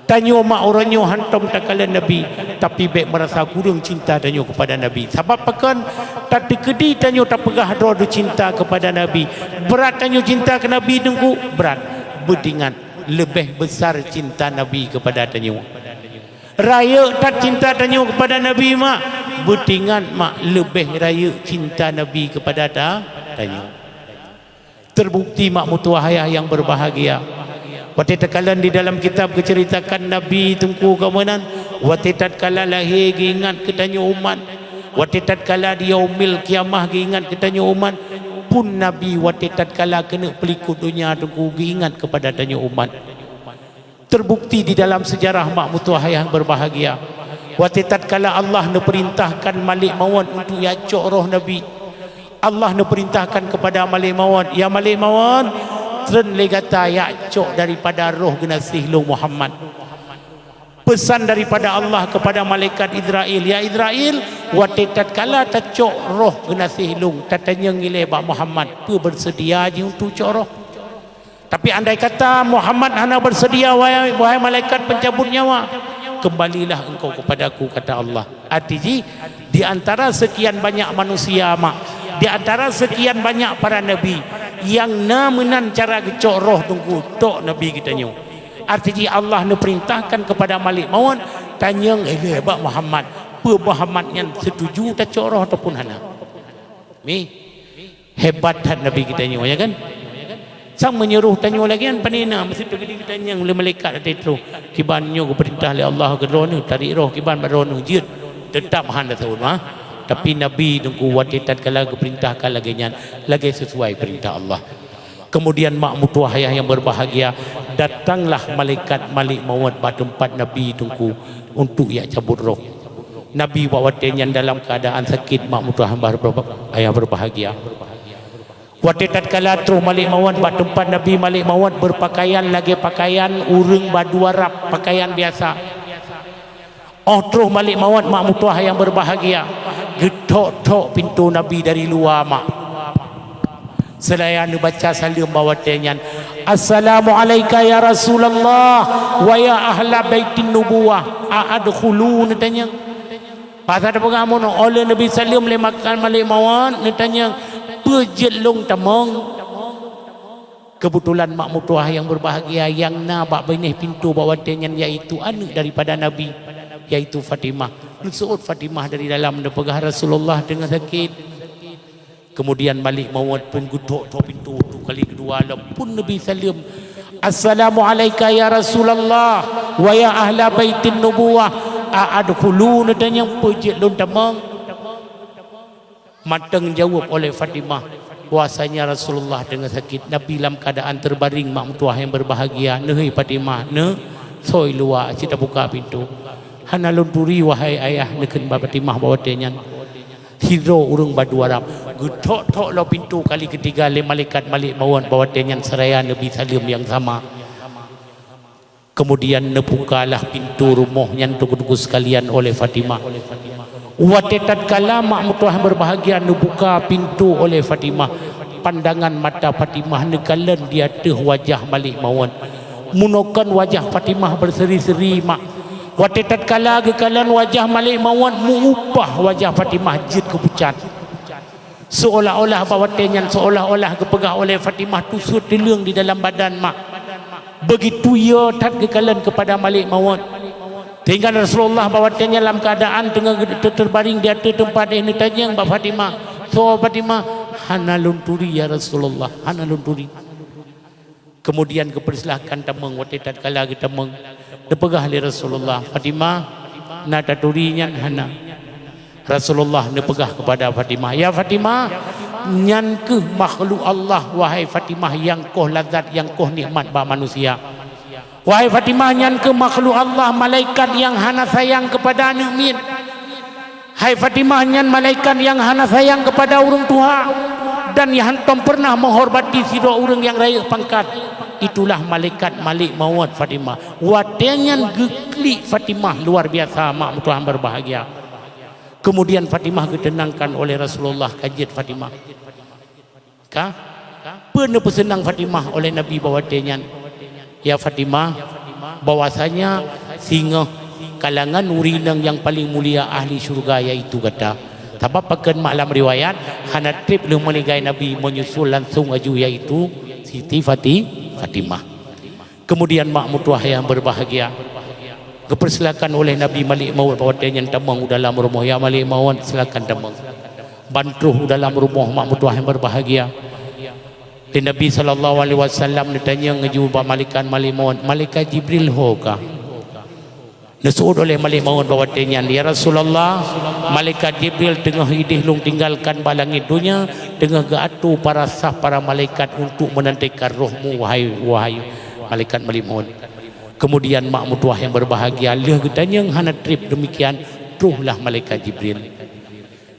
Tanyo mak orangnya hantam takala Nabi, tapi baik merasa kurang cinta tanyo kepada Nabi. Sebab pekan tak dikedi tanyo tak pegah doa cinta kepada Nabi. Berat tanyo cinta ke Nabi dengku berat. Bedingan lebih besar cinta Nabi kepada tanyo. Raya tak cinta tanyo kepada Nabi mak, bedingan mak lebih raya cinta Nabi kepada tanyo. Terbukti mak mutuahaya yang berbahagia. Waktu takalan di dalam kitab keceritakan Nabi tungku kemudian waktu tatkala lahir ingat ketanya umat, waktu tatkala dia umil kiamah ingat ketanya umat, pun Nabi waktu tatkala kena pelikut dunia tungku ingat kepada tanya umat. Terbukti di dalam sejarah mak mutuah yang berbahagia. Waktu tatkala Allah perintahkan Malik Maut untuk yacok roh Nabi, Allah perintahkan kepada Malik Maut, ya Malik Maut, tren legata yacok daripada roh genasih lu Muhammad. Pesan daripada Allah kepada malaikat Israel, ya Israel, waktu tatkala tacok roh genasih lu, tatanya ngile bak Muhammad, pu bersedia je untuk cok roh. Tapi andai kata Muhammad hanya bersedia, wahai malaikat pencabut nyawa, kembalilah engkau kepadaku, kata Allah. Artinya di antara sekian banyak manusia mak, di antara sekian banyak para nabi yang namenan cara kecok roh tunggu tok Nabi kita nyu. Artinya Allah perintahkan kepada Malik Maut tanya bak Muhammad, pe Muhammad yang setuju tak cok roh ataupun hana. Ni hebat Nabi kita nyu ya kan. Sang menyuruh tanya lagi kan panina mesti pergi tanya oleh malaikat itu. Kibannya ku perintah oleh Allah ke roh ni tarik roh kiban bar roh ni jid tetap handa tahu mah. Tapi Nabi tunggu waktu tatkala keperintahkan lagi sesuai perintah Allah. Kemudian mak mutuah ayah yang berbahagia, datanglah malaikat Malik Maut pada tempat Nabi tunggu untuk ia cabut roh. Nabi waktunya dalam keadaan sakit, mak mutuah ayah berbahagia. Waktu tatkala terus Malik Maut pada tempat Nabi Malik Maut berpakaian lagi pakaian urang badu Arab, pakaian biasa. Oh terus Malik Maut mak mutuah yang berbahagia, getok-tok pintu Nabi dari luar mak. Selayan baca salam bawa tenyan, Assalamualaikum ya Rasulullah wa ya ahla baitin nubuwah a'adkhulun tanya. Pasal apa kamu no oleh Nabi salam le makan Malik Maut ni tanya pejelung tamong. Kebetulan mak mutuah yang berbahagia yang nak benih pintu bawa tenyan iaitu anak daripada Nabi, yaitu Fatimah. Nusut Fatimah dari dalam pegah Rasulullah dengan sakit. Kemudian Malik Maut pun gutok pintu tu kali kedua pun Nabi salam, Assalamualaikum ya Rasulullah wa ya ahla baitin nubuwah a'adkhulun dan yang pejit lun tamang. Matang jawab oleh Fatimah, puasanya Rasulullah dengan sakit. Nabi dalam keadaan terbaring, mak mutuah yang berbahagia, "Nehei Fatimah, ne soi luar kita buka pintu. Hana lunturi wahai ayah neken Fatimah bawa tenyan. Hiro urung badu Arab. Getok-tok lo pintu kali ketiga le malaikat Malik Maut bawa tenyan seraya Nabi salam yang sama. Kemudian nebukalah pintu rumahnya tuku-tuku sekalian oleh Fatimah. Waktu tatkala mak mutuah berbahagia nebuka pintu oleh Fatimah, pandangan mata Fatimah nekalan di atas wajah Malik Maut. Munokan wajah Fatimah berseri-seri mak. Waktu tatkala kekalan wajah Malik Maut mengubah wajah Fatimah jid kepucat. Seolah-olah bawa tenyan, seolah-olah kepegah oleh Fatimah tusuk telung di dalam badan mak. Begitu ia tak kekalan kepada Malik Maut. Tinggal Rasulullah bawa tenyan dalam keadaan tengah terbaring di atas tempat ini tanya Mbak Fatimah. So Fatimah, hana lunturi ya Rasulullah, hana lunturi. Kemudian kepersilahkan tamang waktu tatkala kita tamang depegah oleh Rasulullah. Fatimah na taturinya hana. Rasulullah nepegah kepada Fatimah, ya Fatimah, nyan ke makhluk Allah wahai Fatimah yang koh lazat, yang koh nikmat ba manusia. Wahai Fatimah, nyan ke makhluk Allah malaikat yang hana sayang kepada anak min. Hai Fatimah, nyan malaikat yang hana sayang kepada orang tua. dan yang hantam pernah menghormati sira orang yang raya pangkat, itulah malaikat Malik Maut Fatimah. Watenyan geklik Fatimah luar biasa, mak Tuhan berbahagia. Kemudian Fatimah ditenangkan oleh Rasulullah kajit Fatimah. Pernah pesenang Fatimah oleh Nabi bawatenyan, ya Fatimah, bahwasanya singa kalangan urinang yang paling mulia ahli syurga yaitu kata sebab pakan malam riwayat hana trip lu menigai Nabi menyusul langsung aju yaitu Siti Fatimah. Kemudian mak mutuah yang berbahagia dipersilakan oleh Nabi Malik Maut bawatenyan tamang dalam rumah, ya Malik Maut silakan tamang bantruh dalam rumah mak mutuah yang berbahagia. Dan Nabi SAW ditanya ngaju malaikat Malik Maut, malaikat Jibril hoka nasuud oleh Malik Maut bawatenyan, ya Rasulullah, malaikat Jibril tengah idih lung tinggalkan balangit dunia, tengah gaatu para sah para malaikat untuk menantikan rohmu wahai malaikat Malik Maut. Kemudian mak mutuah yang berbahagia leh getanya hana trip demikian truhlah malaikat Jibril.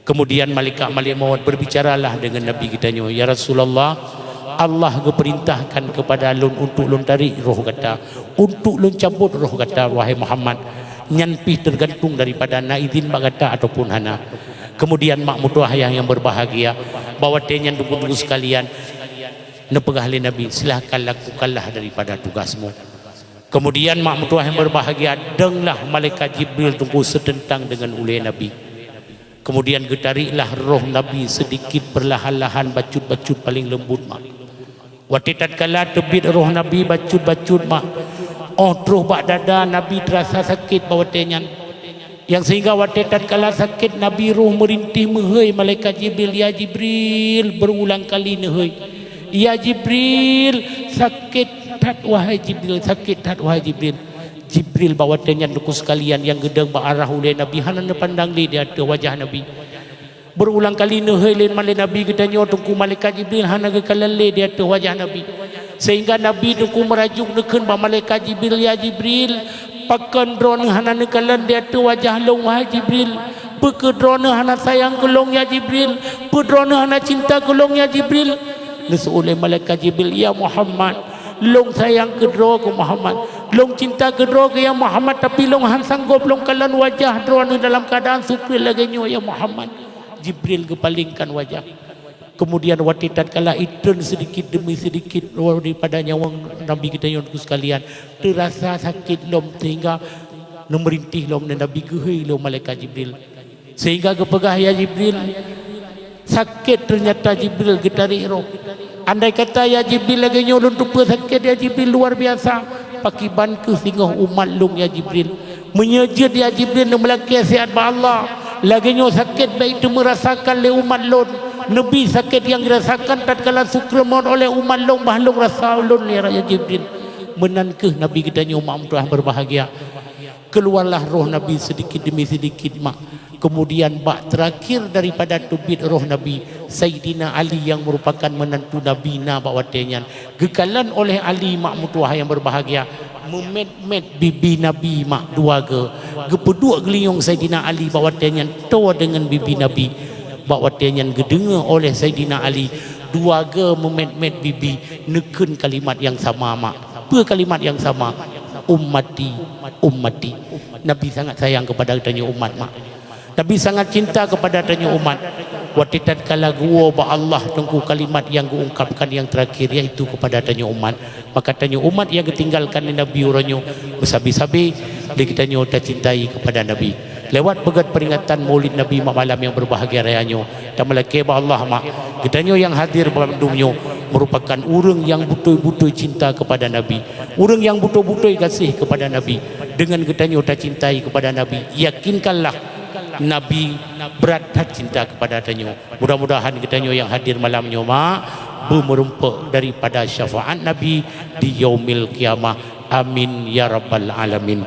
Kemudian malaikat Malik Maut berbicaralah dengan Nabi kitanya, ya Rasulullah, Allah keperintahkan kepada lun untuk lun tarik roh kata, untuk lun cabut roh kata, wahai Muhammad, nyanpih tergantung daripada na izin mak kata ataupun hana. Kemudian mak mutuah yang berbahagia bawa tenyan tunggu sekalian nepegahli Nabi, silahkan lakukanlah daripada tugasmu. Kemudian mak mutuah yang berbahagia denglah malaikat Jibril tunggu setentang dengan oleh Nabi. Kemudian getariklah roh Nabi sedikit perlahan-lahan, bacut-bacut paling lembut mak. Waktu tatkala tebit roh Nabi bacut-bacut mak, terus bak dada Nabi terasa sakit bawatenyan, yang sehingga waktu tatkala sakit Nabi roh merintih mehoi malaikat Jibril, ya Jibril, berulang kali nehoi, ya Jibril, sakit tat wahai Jibril, sakit tat wahai Jibril. Jibril bawatenyan duku sekalian yang gedeng berarah oleh Nabi, hana pandang li dia ada wajah Nabi. Berulang kali nehelen malai Nabi gedanya tungku malaikat Jibril hana gekalale dia ada wajah Nabi. Sehingga Nabi tungku merajuk neken ba malaikat Jibril, ya Jibril, pakan drone hana nekalan dia ada wajah long wahai Jibril. Pekedrone hana sayang kelong ya Jibril, pedrone hana cinta kelong ya Jibril. Lesu oleh malaikat Jibril, ya Muhammad, long sayang kedro ke Muhammad, long cinta kedro ke ya Muhammad, tapi long han sanggup long kalan wajah drone dalam keadaan supil lagi ya Muhammad. Jibril kepalingkan wajah. Kemudian waktu tatkala itun sedikit demi sedikit daripada nyawang Nabi kita yang sekalian terasa sakit lom sehingga merintih lom dan Nabi gehei lom malaikat Jibril. Sehingga kepegah ya Jibril, sakit ternyata Jibril getarik roh. Andai kata ya Jibril lagi nyolong tupa sakit ya Jibril luar biasa, pakiban ke singgah umat lung ya Jibril. Menyejut ya Jibril melaki sihat ba Allah. Lagi nyo sakit baik itu merasakan oleh umat lun. Nabi sakit yang dirasakan tatkala sukramon oleh umat lun, bahlung rasa ulun ya Raya Jibril. Menankah Nabi kita nyo umat Tuhan berbahagia. Keluarlah roh Nabi sedikit demi sedikit mak. Kemudian bak terakhir daripada tubit roh Nabi, Sayyidina Ali yang merupakan menantu Nabi na bawatenyan, gekalan oleh Ali mak mutuah yang berbahagia, memet-met bibi Nabi mak dua gepeduk geliung Sayyidina Ali bawatenyan to dengan bibi Nabi bawatenyan gedengar oleh Sayyidina Ali dua memet-met bibi neken kalimat yang sama mak. Apa kalimat yang sama? Ummati, ummati. Nabi sangat sayang kepada tanya umat mak. Nabi sangat cinta kepada tanya umat. Waktu tatkala gua ba Allah tunggu kalimat yang diungkapkan yang terakhir yaitu kepada tanya umat. Maka tanya umat yang ketinggalkan Nabi uranyo bersabi-sabi dia kitanya tak cintai kepada Nabi. Lewat pegat peringatan Maulid Nabi mak malam yang berbahagia rayanyo. Dan melaki ba Allah mak. Kitanya yang hadir pada dunia merupakan orang yang betul-betul cinta kepada Nabi. Orang yang betul-betul kasih kepada Nabi. Dengan kitanya tak cintai kepada Nabi, yakinkanlah Nabi berat cinta kepada tanyo. Mudah-mudahan kita yang hadir malamnya mak bermerumpuk daripada syafaat Nabi di yaumil kiamah. Amin ya rabbal alamin.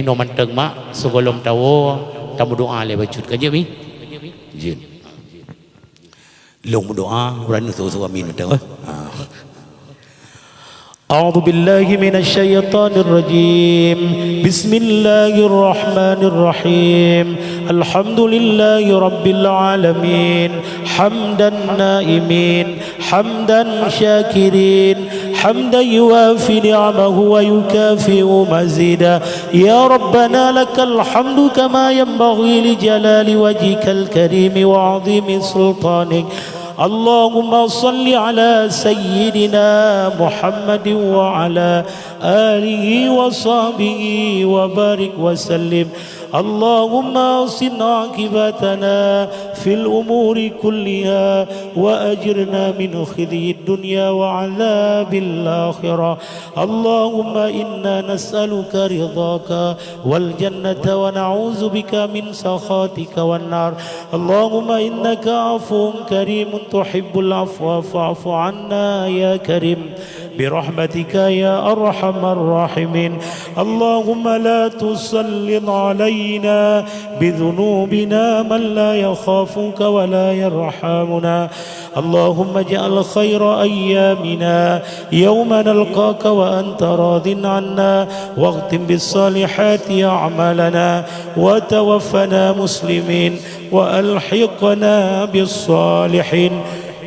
No manteng mak sebelum tahu tamu doa le bacut kan je mi. Jin. Long doa urang tu amin tahu. أعوذ بالله من الشيطان الرجيم بسم الله الرحمن الرحيم الحمد لله رب العالمين حمدا نائمين حمدا شاكرين حمدا يوافي نعمه ويكافئ مزيدا يا ربنا لك الحمد كما ينبغي لجلال وجهك الكريم وعظيم سلطانك اللهم صل على سيدنا محمد وعلى آله وصحبه وبارك وسلم اللهم أحسن عاقبتنا في الأمور كلها وأجرنا من خزي الدنيا وعذاب الآخرة اللهم إنا نسألك رضاك والجنة ونعوذ بك من سخطك والنار اللهم إنك عفو كريم تحب العفو فاعف عنا يا كريم برحمتك يا أرحم الراحمين اللهم لا تسلط علينا بذنوبنا من لا يخافك ولا يرحمنا اللهم اجعل خير أيامنا يوم نلقاك وأنت راض عنا واختم بالصالحات أعمالنا وتوفنا مسلمين وألحقنا بالصالحين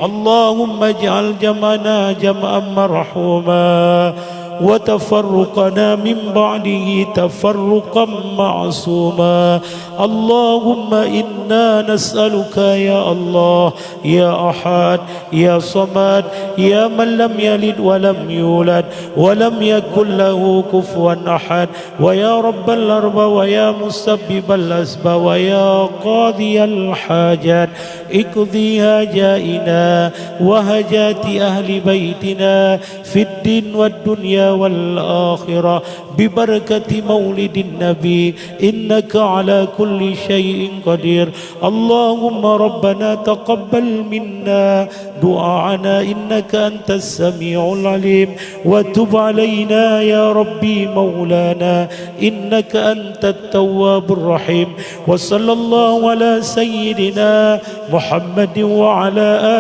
اللهم اجعل جمعنا جمعا مرحوما وتفرقنا من بعده تفرقا معصوما اللهم إنا نسألك يا الله يا أحد يا صمد يا من لم يلد ولم يولد ولم يكن له كفوا أحد ويا رب الأرباب ويا مسبب الأسباب ويا قاضي الحاجات اقضي هاجائنا وهجات أهل بيتنا في الدين والدنيا والآخرة ببركة مولد النبي إنك على كل شيء قدير اللهم ربنا تقبل منا دعاءنا إنك أنت السميع العليم وتب علينا يا ربي مولانا إنك أنت التواب الرحيم وصلى الله على سيدنا محمد وعلى آله